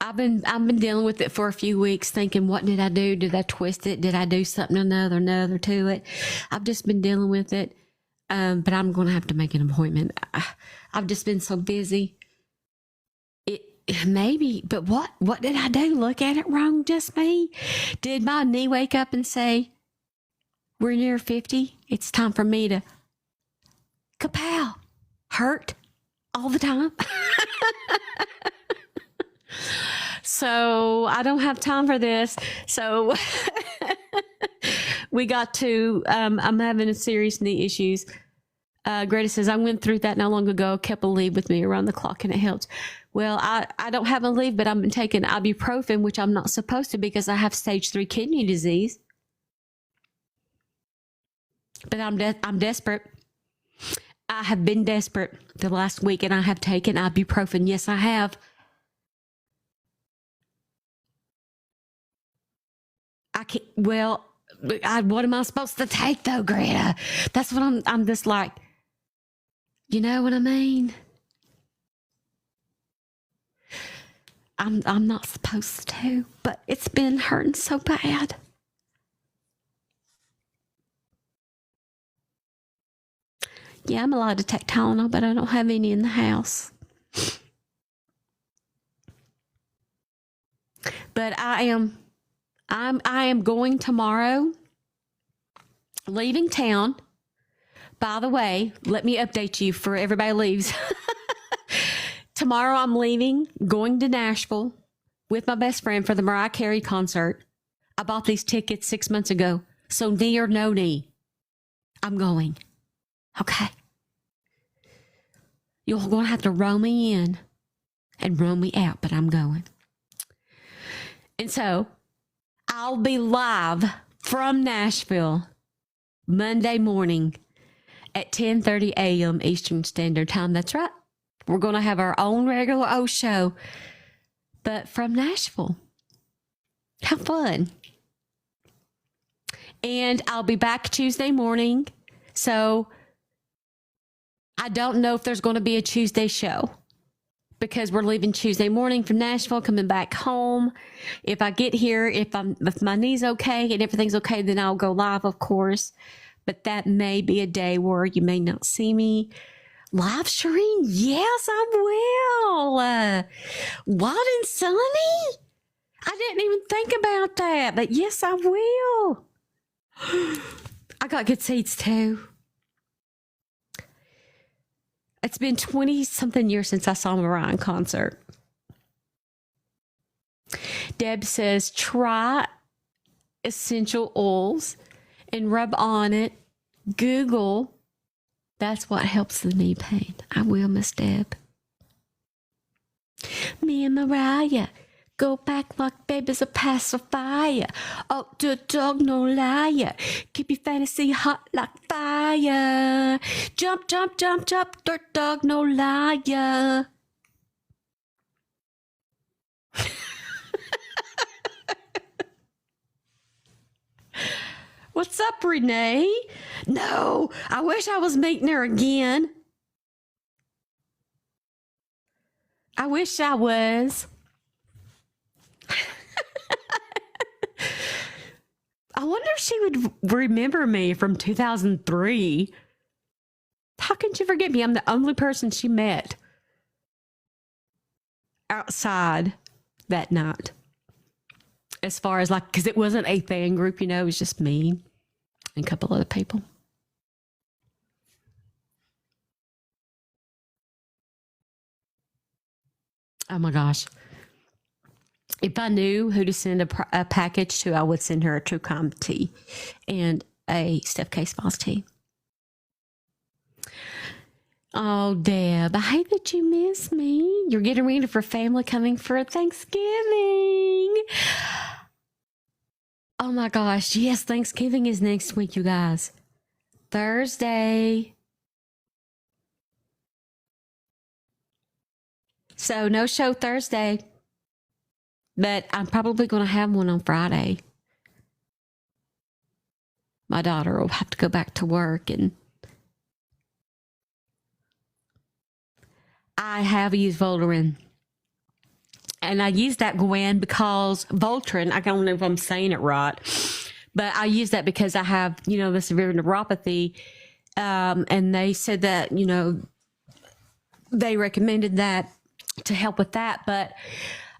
I've been dealing with it for a few weeks thinking, what did I do? Did I twist it? Did I do something another to it? I've just been dealing with it. But I'm going to have to make an appointment. I've just been so busy. Maybe, but what did I do? Look at it wrong, just me? Did my knee wake up and say, we're near 50? It's time for me to kapow, hurt all the time? So I don't have time for this. So we got to, I'm having a serious knee issues. Greta says, I went through that not long ago, kept a lead with me around the clock and it helped. Well, I don't have a lead, but I've been taking ibuprofen, which I'm not supposed to because I have stage 3 kidney disease. But I'm desperate. I have been desperate the last week and I have taken ibuprofen. Yes, I have. I can't, well, what am I supposed to take though, Greta? That's what I'm just like, you know what I mean? I'm not supposed to, but it's been hurting so bad. Yeah, I'm allowed to take Tylenol, but I don't have any in the house. But I am going tomorrow, leaving town. By the way, let me update you for everybody leaves. Tomorrow I'm leaving, going to Nashville with my best friend for the Mariah Carey concert. I bought these tickets 6 months ago. So knee or no knee, I'm going. Okay. You're going to have to roll me in and roll me out, but I'm going. And so I'll be live from Nashville Monday morning at 10:30 a.m. Eastern Standard Time. That's right. We're going to have our own regular O show, but from Nashville. How fun. And I'll be back Tuesday morning. So I don't know if there's going to be a Tuesday show because we're leaving Tuesday morning from Nashville, coming back home. If I get here, if my knee's okay and everything's okay, then I'll go live, of course. But that may be a day where you may not see me live, Shireen. Yes, I will. Wild and sunny? I didn't even think about that, but yes, I will. I got good seats too. It's been 20-something years since I saw Mariah in concert. Deb says, try essential oils and rub on it. Google. That's what helps the knee pain. I will, Miss Deb. Me and Mariah go back like baby's a pacifier. Oh, the dog, no liar. Keep your fantasy hot like fire. Jump, jump, jump, jump. Dirt dog, no liar. up, Renee? No, I wish I was meeting her again. I wish I was. I wonder if she would remember me from 2003. How can she forget me? I'm the only person she met outside that night. As far as like, because it wasn't a fan group, it was just me and a couple other people. Oh my gosh. If I knew who to send a package to, I would send her a True Calm tea and a Steph Case Boss tea. Oh, Deb, I hate that you miss me. You're getting ready for family coming for Thanksgiving. Oh my gosh. Yes, Thanksgiving is next week, you guys. Thursday. So no show Thursday, but I'm probably going to have one on Friday. My daughter will have to go back to work, and I have used Voltaren. And I use that, Gwen, because Voltaren, I don't know if I'm saying it right, but I use that because I have, the severe neuropathy. And they said that, they recommended that to help with that. But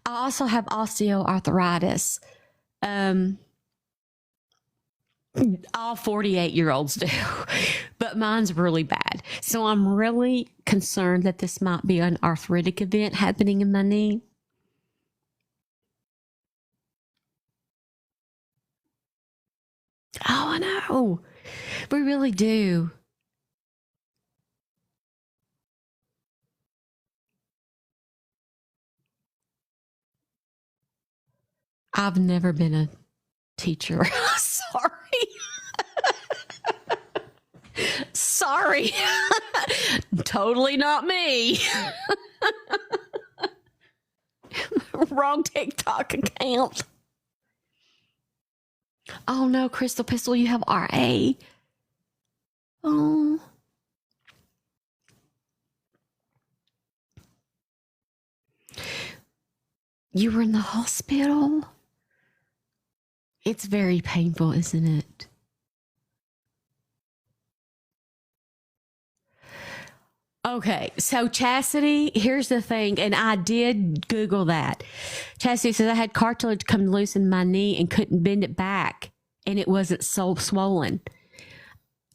I also have osteoarthritis. All 48-year-olds do, but mine's really bad. So I'm really concerned that this might be an arthritic event happening in my knee. Oh, I know. We really do. I've never been a teacher. Sorry. Sorry. Totally not me. Wrong TikTok account. Oh no, Crystal Pistol, you have RA. Oh. You were in the hospital? It's very painful, isn't it? Okay, so Chastity, here's the thing, and I did Google that. Chastity says I had cartilage come loose in my knee and couldn't bend it back, and it wasn't so swollen.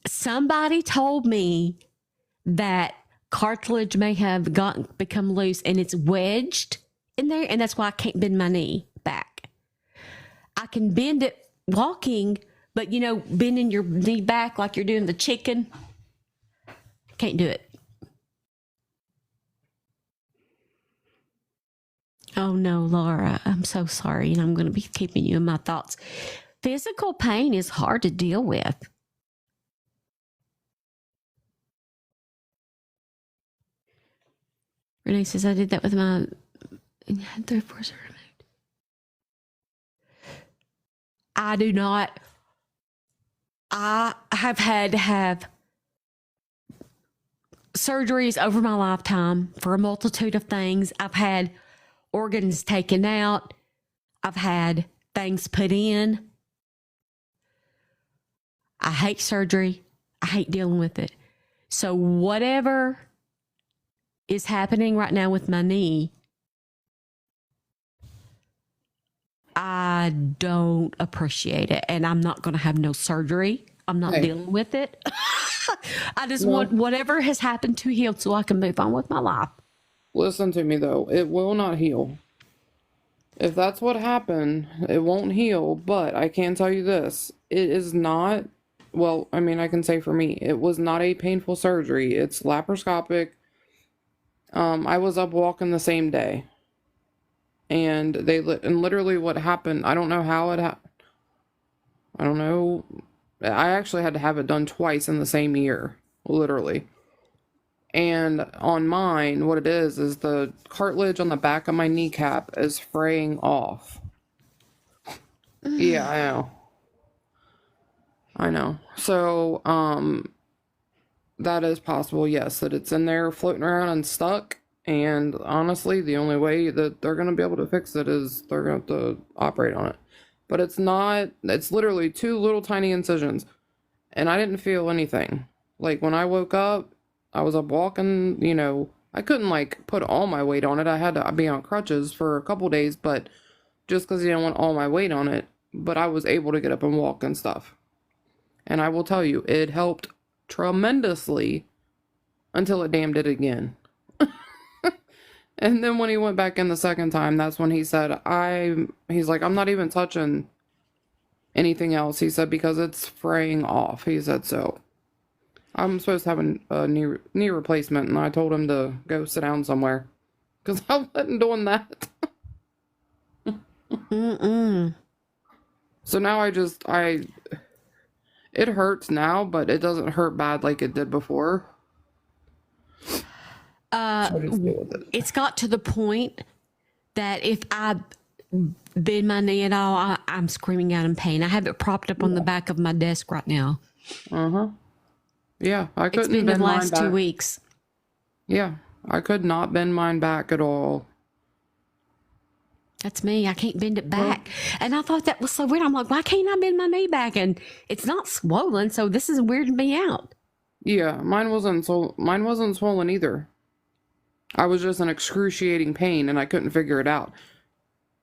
Somebody told me that cartilage may have become loose and it's wedged in there, and that's why I can't bend my knee back. I can bend it walking, but bending your knee back like you're doing the chicken, can't do it. Oh no, Laura, I'm so sorry, and I'm going to be keeping you in my thoughts. Physical pain is hard to deal with. Renee says I did that with my had 3 or 4 removed. I do not. I have had to have surgeries over my lifetime for a multitude of things. I've had organs taken out. I've had things put in. I hate surgery. I hate dealing with it. So whatever is happening right now with my knee, I don't appreciate it. And I'm not going to have no surgery. I'm not dealing with it. I just want whatever has happened to heal so I can move on with my life. Listen to me, though. It will not heal. If that's what happened, it won't heal. But I can tell you this. It is not, well, I mean, I can say for me, it was not a painful surgery. It's laparoscopic. I was up walking the same day. And and literally what happened, I don't know how it happened. I don't know. I actually had to have it done twice in the same year, literally. And on mine, what it is the cartilage on the back of my kneecap is fraying off. Yeah, I know. I know. So, that is possible, yes, that it's in there floating around and stuck. And honestly, the only way that they're going to be able to fix it is they're going to have to operate on it. But it's not, it's literally 2 little tiny incisions. And I didn't feel anything. Like when I woke up, I was up walking, you know, I couldn't like put all my weight on it. I had to be on crutches for a couple days, but just because I didn't want all my weight on it. But I was able to get up and walk and stuff. And I will tell you, it helped tremendously until it damn did again. And then when he went back in the second time, that's when he said, he's like, I'm not even touching anything else. He said, because it's fraying off. He said, so I'm supposed to have a knee replacement. And I told him to go sit down somewhere because I wasn't doing that. So now it hurts now, but it doesn't hurt bad like it did before. It's got to the point that if I bend my knee at all, I'm screaming out in pain. I have it propped up on the back of my desk right now. Yeah, I couldn't. It's been bend the last mine 2 back. weeks. Yeah, I could not bend mine back at all. That's me. I can't bend it back. And I thought that was so weird. I'm like, why can't I bend my knee back? And it's not swollen, so this is weirding me out. Yeah, mine wasn't swollen either. I was just in excruciating pain and I couldn't figure it out.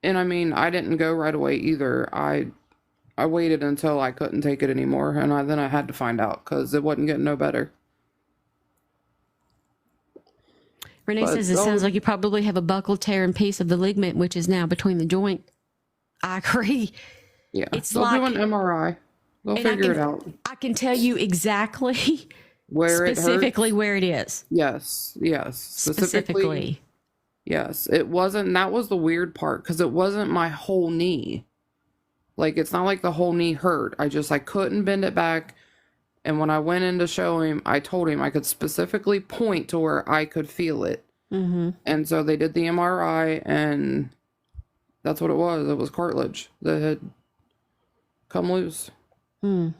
And I mean, I didn't go right away either. I waited until I couldn't take it anymore, and then I had to find out because it wasn't getting no better. Renee says it sounds like you probably have a buccal tear and piece of the ligament, which is now between the joint. I agree. Yeah, It's they'll like do an MRI. They'll figure it out. I can tell you exactly Where specifically it hurts? where it is. Yes. Specifically. Yes, it wasn't. That was the weird part because it wasn't my whole knee. Like, it's not like the whole knee hurt. I couldn't bend it back. And when I went in to show him, I told him I could specifically point to where I could feel it. And so they did the MRI, and that's what it was. It was cartilage that had come loose. But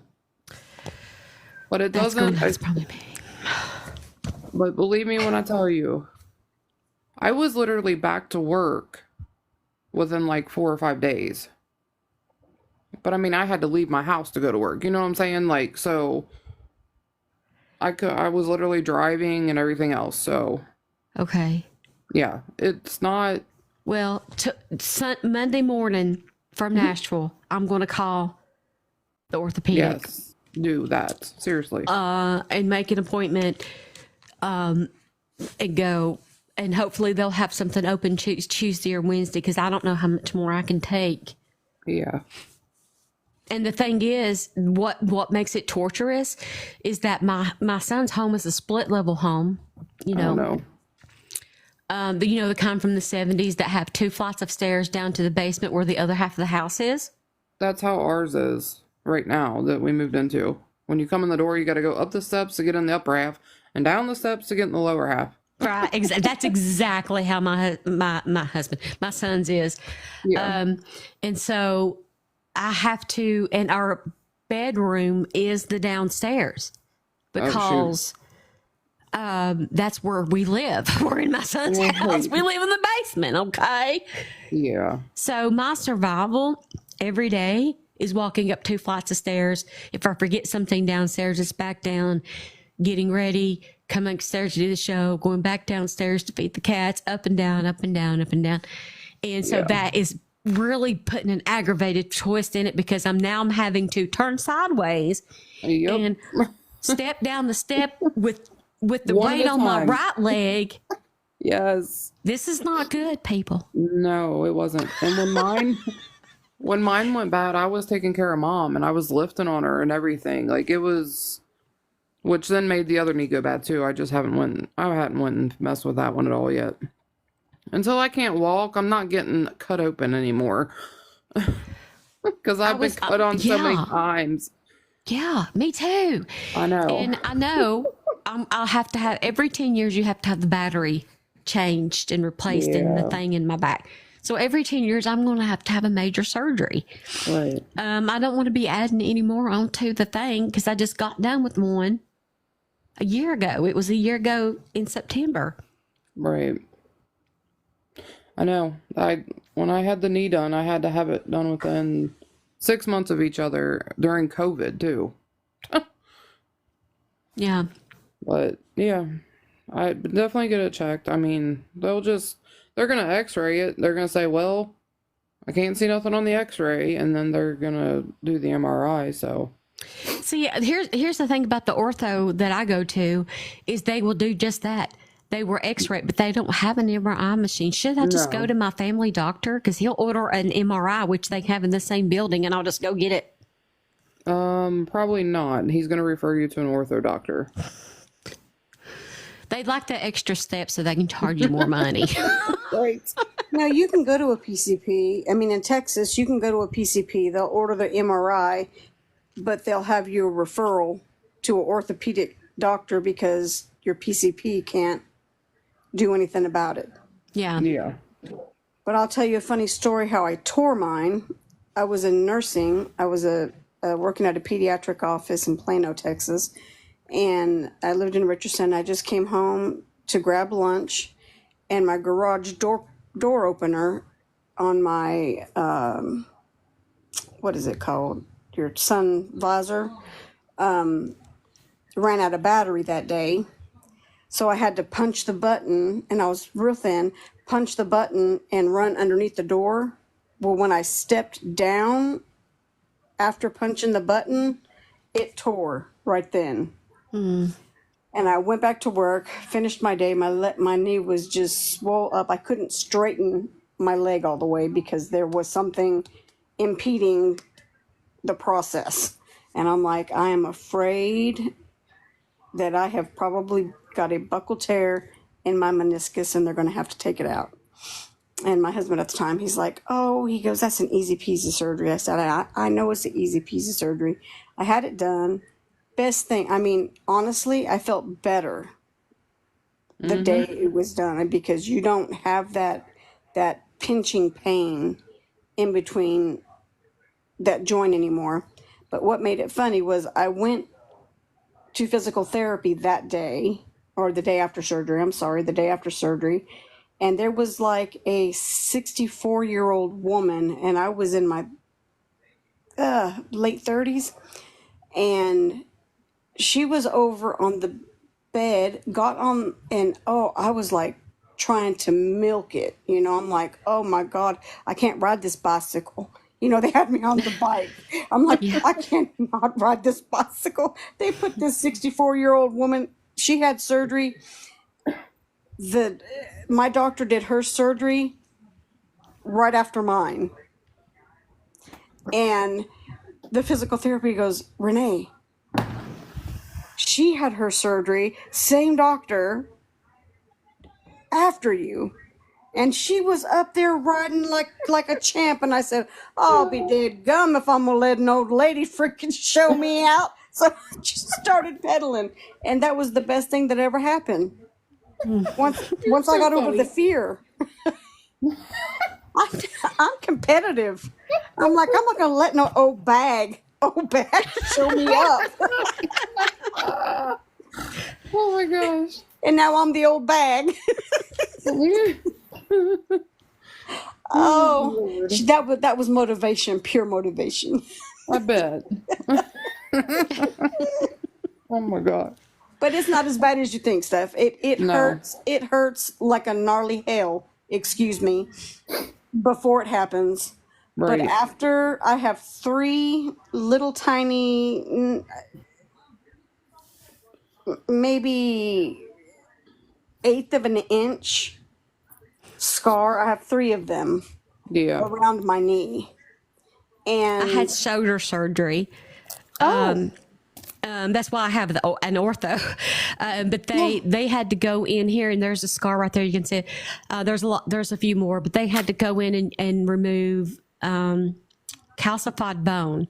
it doesn't. That's probably me. But believe me when I tell you, I was literally back to work within like 4 or 5 days. But I mean, I had to leave my house to go to work. You know what I'm saying? Like, so I was literally driving and everything else. So, Okay. yeah, it's not. Well, Monday morning from Nashville, I'm going to call the orthopedic. Yes, do that. Seriously. And make an appointment and go. And hopefully they'll have something open Tuesday or Wednesday because I don't know how much more I can take. Yeah. And the thing is, what makes it torturous is that my son's home is a split level home. You know, Oh, no. the kind from the 70s that have 2 flights of stairs down to the basement where the other half of the house is. That's how ours is right now that we moved into. When you come in the door, you got to go up the steps to get in the upper half and down the steps to get in the lower half. Right. That's exactly how my son's is. Yeah. And so I have to, and our bedroom is the downstairs because that's where we live. We're in my son's house. We live in the basement. Okay. Yeah. So my survival every day is walking up 2 flights of stairs. If I forget something downstairs, it's back down, getting ready, coming upstairs to do the show, going back downstairs to feed the cats, up and down, up and down, up and down. And so that is really putting an aggravated twist in it because I'm having to turn sideways and step down the step with the weight on my right leg. Yes. This is not good, people. No, it wasn't. And when mine went bad, I was taking care of Mom and I was lifting on her and everything. Like, it was, which then made the other knee go bad too. I hadn't went and messed with that one at all yet. Until I can't walk, I'm not getting cut open anymore. Because I've been cut on so many times. Yeah, me too. I know. And I know I'll have to have, every 10 years, you have to have the battery changed and replaced in the thing in my back. So every 10 years, I'm going to have a major surgery. Right. I don't want to be adding any more onto the thing because I just got done with one a year ago. It was a year ago in September. Right. I know. When I had the knee done, I had to have it done within 6 months of each other during COVID too. Yeah. But yeah, I definitely get it checked. I mean, they're gonna X-ray it. They're gonna say, well, I can't see nothing on the X-ray, and then they're gonna do the MRI. So. See, here's the thing about the ortho that I go to is they will do just that. They were X-ray, but they don't have an MRI machine. Should I just go to my family doctor? Because he'll order an MRI, which they have in the same building, and I'll just go get it. Probably not. He's going to refer you to an ortho doctor. They'd like the extra step so they can charge you more money. Right. Now, you can go to a PCP. I mean, in Texas, you can go to a PCP. They'll order the MRI, but they'll have you a referral to an orthopedic doctor because your PCP can't do anything about it. Yeah. Yeah. But I'll tell you a funny story how I tore mine. I was in nursing. I was working at a pediatric office in Plano, Texas, and I lived in Richardson. I just came home to grab lunch, and my garage door opener on my what is it called? Your sun visor ran out of battery that day. So I had to punch the button, and I was real thin, punch the button and run underneath the door. Well, when I stepped down after punching the button, it tore right then. And I went back to work, finished my day. My knee was just swole up. I couldn't straighten my leg all the way because there was something impeding the process. And I'm like, I am afraid that I have probably got a buccal tear in my meniscus and they're going to have to take it out. And my husband at the time, he's like, oh, he goes, that's an easy peasy surgery. I said, I know it's an easy peasy surgery. I had it done. Best thing. I mean, honestly, I felt better the day it was done because you don't have that pinching pain in between that joint anymore. But what made it funny was I went to physical therapy that day, or the day after surgery. I'm sorry, the day after surgery. And there was like a 64-year-old woman, and I was in my late 30s. And she was over on the bed, got on, and I was like trying to milk it. You know, I'm like, oh my God, I can't ride this bicycle. You know, they had me on the bike. I'm like, I can't not ride this bicycle. They put this 64-year-old woman, she had surgery. My doctor did her surgery right after mine. And the physical therapy goes, Renee, she had her surgery, same doctor, after you. And she was up there riding like a champ. And I said, I'll be dead gum if I'm going to let an old lady freaking show me out. So I just started pedaling. And that was the best thing that ever happened. Once I got over the fear. I'm competitive. I'm like, I'm not going to let no old bag show me up. Oh my gosh. And now I'm the old bag. Oh, that was motivation, pure motivation. I bet. Oh my God. But it's not as bad as you think, Steph. It No. hurts. It hurts like a gnarly hell, excuse me, before it happens. Right. But after, I have 3 little tiny, maybe 1/8 of an inch scar. I have 3 of them around my knee. And I had shoulder surgery. That's why I have an ortho. But they had to go in here, and there's a scar right there. You can see it. There's a few more, but they had to go in and remove calcified bone.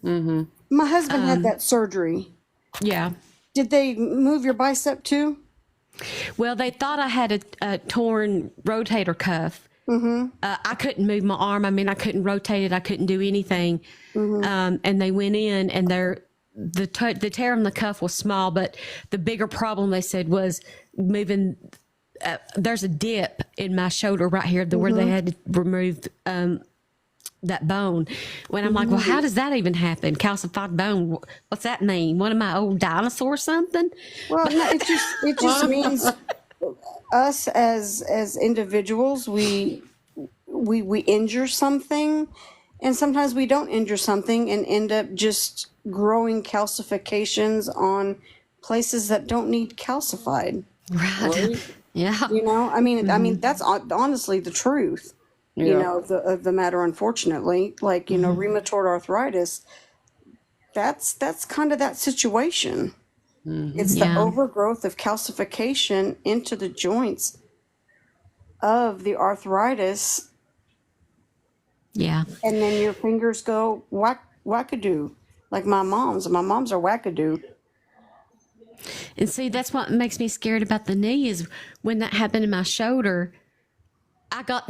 my husband had that surgery. Yeah. Did they move your bicep too? Well, they thought I had a torn rotator cuff, I couldn't move my arm. I mean, I couldn't rotate it. I couldn't do anything. And they went in, and the tear in the cuff was small, but the bigger problem they said was moving. There's a dip in my shoulder right here, where they had to remove that bone. When I'm like, well, how does that even happen? Calcified bone. What's that mean? What am I, old dinosaur or something? Well, no, it just means us as individuals, we injure something, and sometimes we don't injure something and end up just growing calcifications on places that don't need calcified. Right. Yeah. I mean, that's honestly the truth. Of the matter. Unfortunately, like rheumatoid arthritis, that's kind of that situation. It's the overgrowth of calcification into the joints of the arthritis. Yeah. And then your fingers go wackadoo, like my mom's. My mom's are wackadoo. And see, that's what makes me scared about the knee is when that happened in my shoulder. I got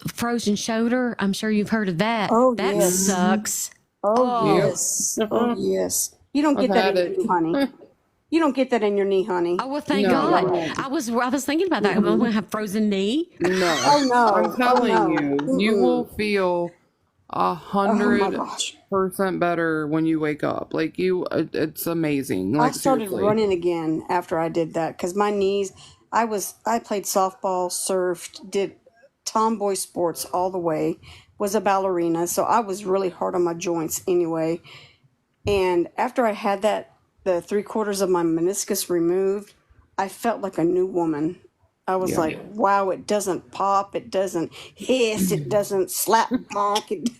frozen shoulder. I'm sure you've heard of that. Oh, that yes. sucks. Yes. Oh, yes. You don't get that in your knee, honey. You don't get that in your knee, honey. Oh, well, thank God. I was thinking about that. I'm going to have frozen knee. No. Oh, no. I'm telling you, you will feel 100% better when you wake up. Like it's amazing. Like, I started running again after I did that because my knees. I played softball, surfed, did tomboy sports all the way. Was a ballerina, so I was really hard on my joints anyway. And after I had the 3/4 of my meniscus removed, I felt like a new woman. I was like, wow, it doesn't pop, it doesn't hiss, it doesn't slap back, it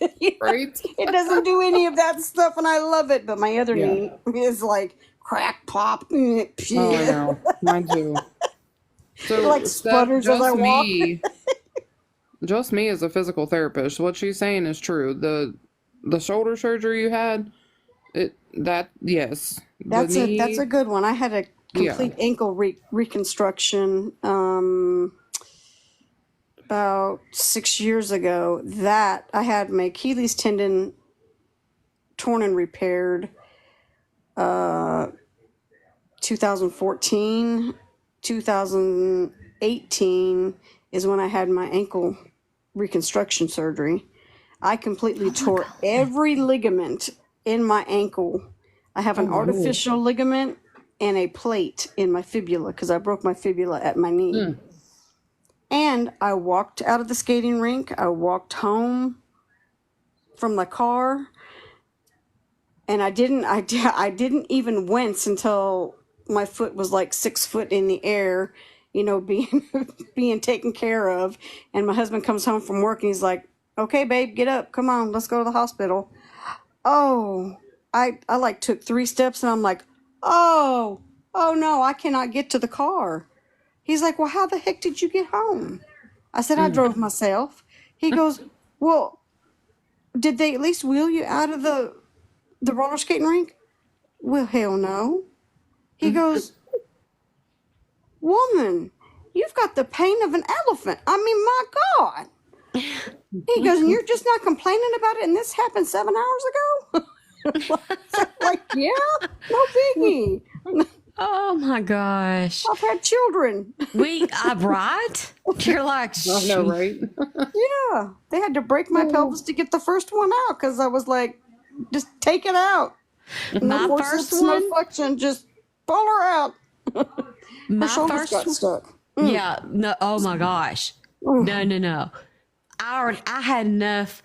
doesn't do any of that stuff, and I love it. But my other knee is like crack, pop. Oh, I know. Mine too. So it like sputters as I walk. Just me as a physical therapist, what she's saying is true. The shoulder surgery you had, yes. That's a good one. I had a complete ankle reconstruction about 6 years ago. That I had my Achilles tendon torn and repaired 2014. 2018 is when I had my ankle reconstruction surgery. I completely tore every ligament in my ankle. I have an artificial ligament and a plate in my fibula because I broke my fibula at my knee. And I walked out of the skating rink. I walked home from the car, and I didn't even wince until my foot was like 6 foot in the air, being taken care of. And my husband comes home from work and he's like, okay, babe, get up. Come on, let's go to the hospital. Oh, I like took 3 steps and I'm like, oh no, I cannot get to the car. He's like, well, how the heck did you get home? I said, I drove myself. He goes, well, did they at least wheel you out of the roller skating rink? Well, hell no. He goes, woman, you've got the pain of an elephant. I mean, my God. He goes, and you're just not complaining about it, and this happened 7 hours ago? Like, yeah, no biggie. Oh my gosh. I've had children. Right? You're like, I know, right? Yeah. They had to break my pelvis to get the first one out because I was like, just take it out. My no first forceps, one? no flexion, just pull her out. My shoulders first got one? stuck. Yeah. No. Oh my gosh. No. I had enough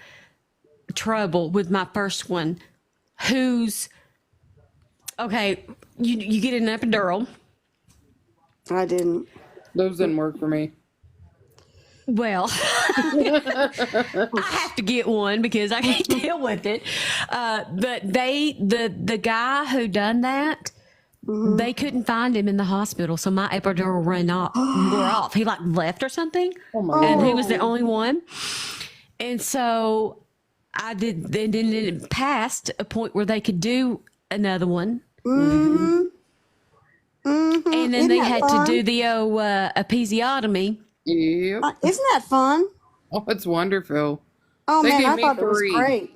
trouble with my first one. Okay, you get an epidural. I didn't. Those didn't work for me. Well, I have to get one because I can't deal with it. But the guy who done that, they couldn't find him in the hospital, so my epidural wore off. He like left or something, and he was the only one. And so I did. Then it passed a point where they could do another one. And then they had to do the episiotomy. Yep. Isn't that fun? Oh, it's wonderful. Oh They man, gave I me thought it was 3. great.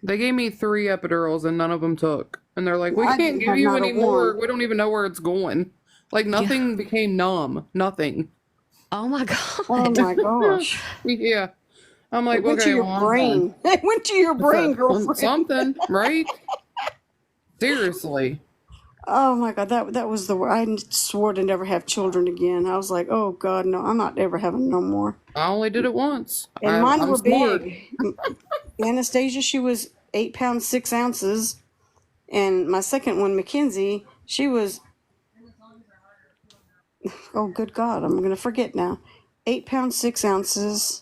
They gave me 3 epidurals and none of them took. And they're like, we I can't didn't give have you not a any more. one. We don't even know where it's going. Like nothing became numb. Nothing. Oh my Oh God. my gosh. Yeah. I'm like, It went to okay, your well, I'm fine. brain. It went to your brain, girlfriend. Something, right? Seriously. Oh my God, that was the word. I swore to never have children again. I was like, oh God, no, I'm not ever having no more. I only did it once. And mine I'm were smart. big. Anastasia, she was 8 pounds 6 ounces, and my second one, Mackenzie, she was, oh good God, I'm gonna forget now. 8 pounds 6 ounces,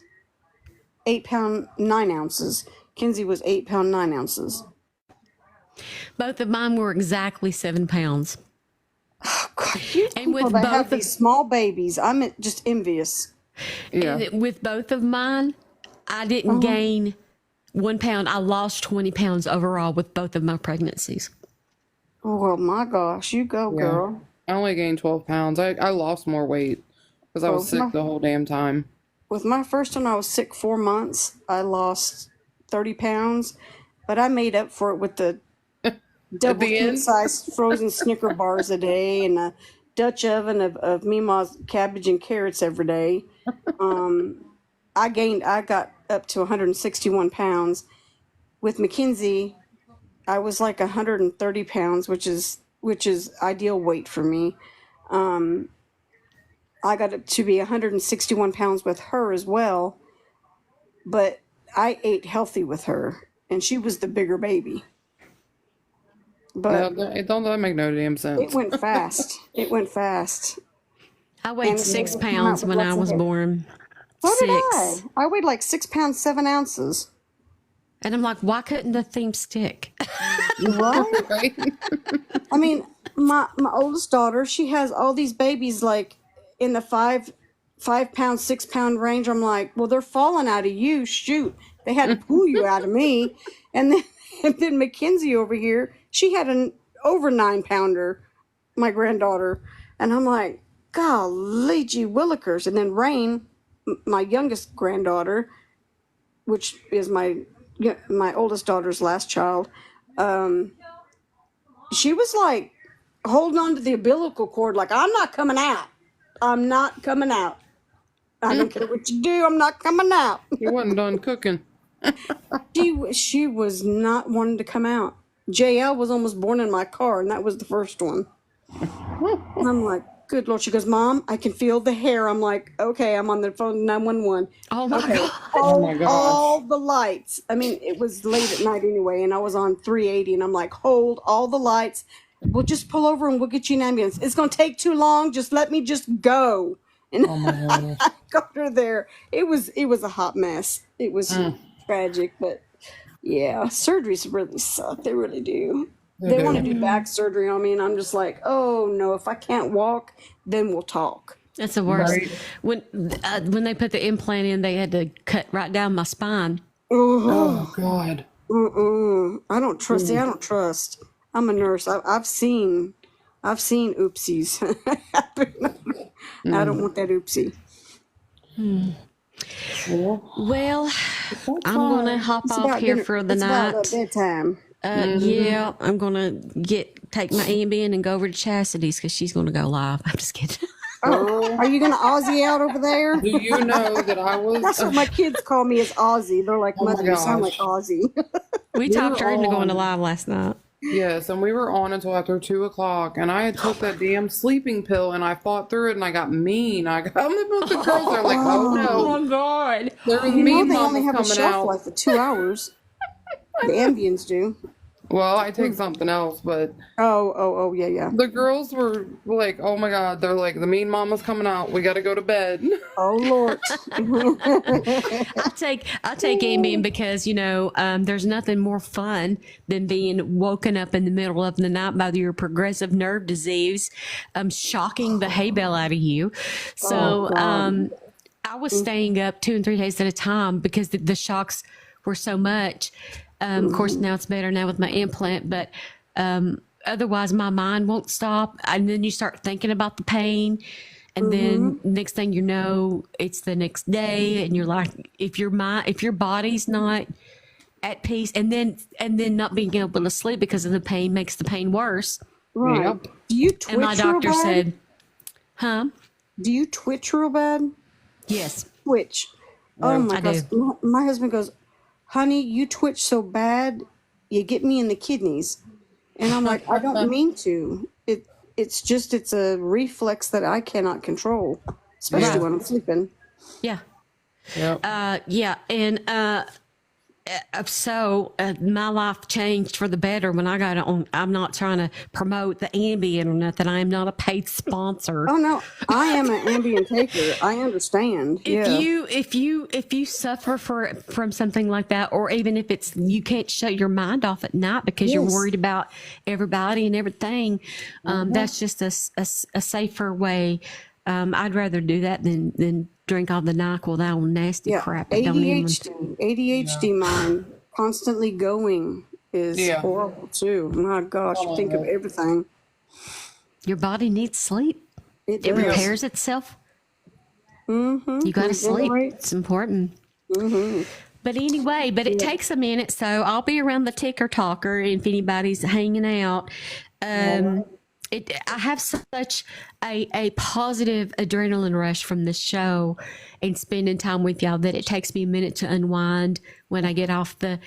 8 pound 9 ounces. Kenzie was 8 pound 9 ounces. Both of mine were exactly 7 pounds. Oh God, you And people with that have both these small babies, I'm just envious. Yeah. and with both of mine, I didn't gain 1 pound. I lost 20 pounds overall with both of my pregnancies. Oh well, my gosh, you go, Yeah. girl. I only gained 12 pounds. I lost more weight because I was Well, sick the whole damn time. with my first one, I was sick 4 months. I lost 30 pounds, but I made up for it with the double the king end? size frozen Snicker bars a day and a Dutch oven of Mima's cabbage and carrots every day. I got up to 161 pounds. With Mackenzie, I was like 130 pounds, which is ideal weight for me. I got up to be 161 pounds with her as well, but I ate healthy with her, and she was the bigger baby. But It don't that make no damn sense. it went fast. It went fast. I weighed And 6 it came out pounds with when I lots of was hair. born. So did 6. I weighed like 6 pounds 7 ounces. And I'm like, why couldn't the theme stick? Right? Right? I mean, my oldest daughter, she has all these babies like in the 5 pound, 6 pound range. I'm like, well, they're falling out of you. Shoot, they had to pull you out of me. And then Mackenzie over here, she had an over 9 pounder, my granddaughter, and I'm like, golly gee willikers. And then Rain, my youngest granddaughter, which is my oldest daughter's last child, she was like holding on to the umbilical cord, like, I'm not coming out. I'm not coming out. I don't care what you do. I'm not coming out. You wasn't done cooking. She was not wanting to come out. JL was almost born in my car, and that was the first one. And I'm like, good Lord. She goes, Mom, I can feel the hair. I'm like, okay, I'm on the phone 911. Oh my Okay, God. Oh my gosh. all the lights. I mean, it was late at night anyway, and I was on 380, and I'm like, hold all the lights. We'll just pull over and we'll get you an ambulance. It's going to take too long. Just let me just go. And Oh my gosh. I got her there. It was a hot mess. It was tragic, but yeah, surgeries really suck. They really do. They want to do back surgery on me, and I'm just like, oh no, if I can't walk, then we'll talk. That's the worst. Right. When they put the implant in, they had to cut right down my spine. Oh God. I don't trust. See, I don't trust. I'm a nurse. I've seen oopsies happen. I don't want that oopsie. Well, I'm going to hop It's off about here dinner- for the it's night. about bedtime. Yeah, I'm going to take my Ambien and go over to Chastity's because she's going to go live. I'm just kidding. Oh, are you gonna Aussie out over there? Do you know that I was? That's what my kids call me, is Aussie. They're like, Oh my Mother, you sound like gosh. Aussie. We talked her into going to live last night. Yes, and we were on until after 2:00, and I had took that damn sleeping pill, and I fought through it, and I got mean. I got the girls are like, oh no, my God. there was You mean know they only mamas have a coming shelf out. life of 2 hours. The Ambiens do. Well, I take something else, but Oh, yeah. the girls were like, oh my God, they're like, the mean mama's coming out. We got to go to bed. Oh Lord. I take Ambien because there's nothing more fun than being woken up in the middle of the night by your progressive nerve disease, shocking the hay bale out of you. So I was staying up 2 and 3 days at a time because the shocks were so much. Of course, now it's better now with my implant, but otherwise my mind won't stop. And then you start thinking about the pain. And then next thing you know, it's the next day, and you're like, if your body's not at peace, and then not being able to sleep because of the pain makes the pain worse. Right. Yep. Do you And my twitch real doctor bad? said, "Huh? Do you twitch real bad? Yes, Twitch. Oh my I gosh. do." My husband goes, honey, you twitch so bad, you get me in the kidneys. And I'm like, I don't mean to. It's a reflex that I cannot control, especially when I'm sleeping. Yeah. Yep. Yeah, and so my life changed for the better when I got on. I'm not trying to promote the Ambien or nothing. I am not a paid sponsor. Oh no, I am an Ambien taker. I understand. If you suffer from something like that, or even if it's you can't shut your mind off at night because you're worried about everybody and everything, that's just a safer way. I'd rather do that than drink all the NyQuil, that old nasty crap. ADHD mind constantly going is horrible too. My gosh, you think of everything. Your body needs sleep. It repairs itself. You got to sleep. It's important. But anyway, it takes a minute, so I'll be around the ticker talker if anybody's hanging out. I have such a positive adrenaline rush from this show and spending time with y'all that it takes me a minute to unwind when I get off the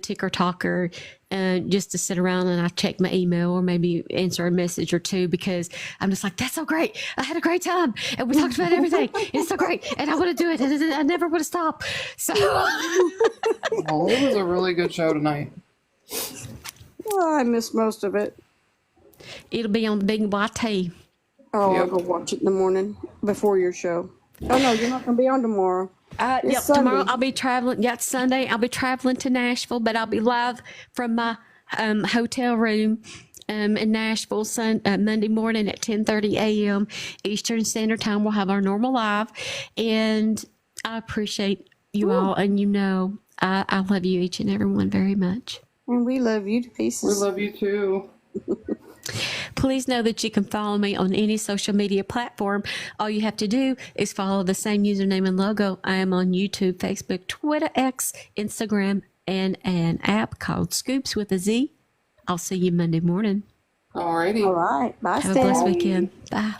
ticker talker, just to sit around and I check my email or maybe answer a message or two, because I'm just like, that's so great. I had a great time and we talked about everything. It's so great and I want to do it and I never want to stop. So Well, it was a really good show tonight. Well, I missed most of it. It'll be on the big YT. Oh, I'll go watch it in the morning before your show. Oh no, you're not going to be on tomorrow. Yep, tomorrow I'll be traveling. Yeah, it's Sunday. I'll be traveling to Nashville, but I'll be live from my hotel room in Nashville Monday morning at 10:30 a.m. Eastern Standard Time. We'll have our normal live, and I appreciate you all, and I love you each and every one very much. And we love you to pieces. We love you too. Please know that you can follow me on any social media platform. All you have to do is follow the same username and logo. I am on YouTube, Facebook, Twitter, X, Instagram, and an app called Scoops with a Z. I'll see you Monday morning. Alrighty. All right. Bye, Have Steph. a blessed weekend. Bye.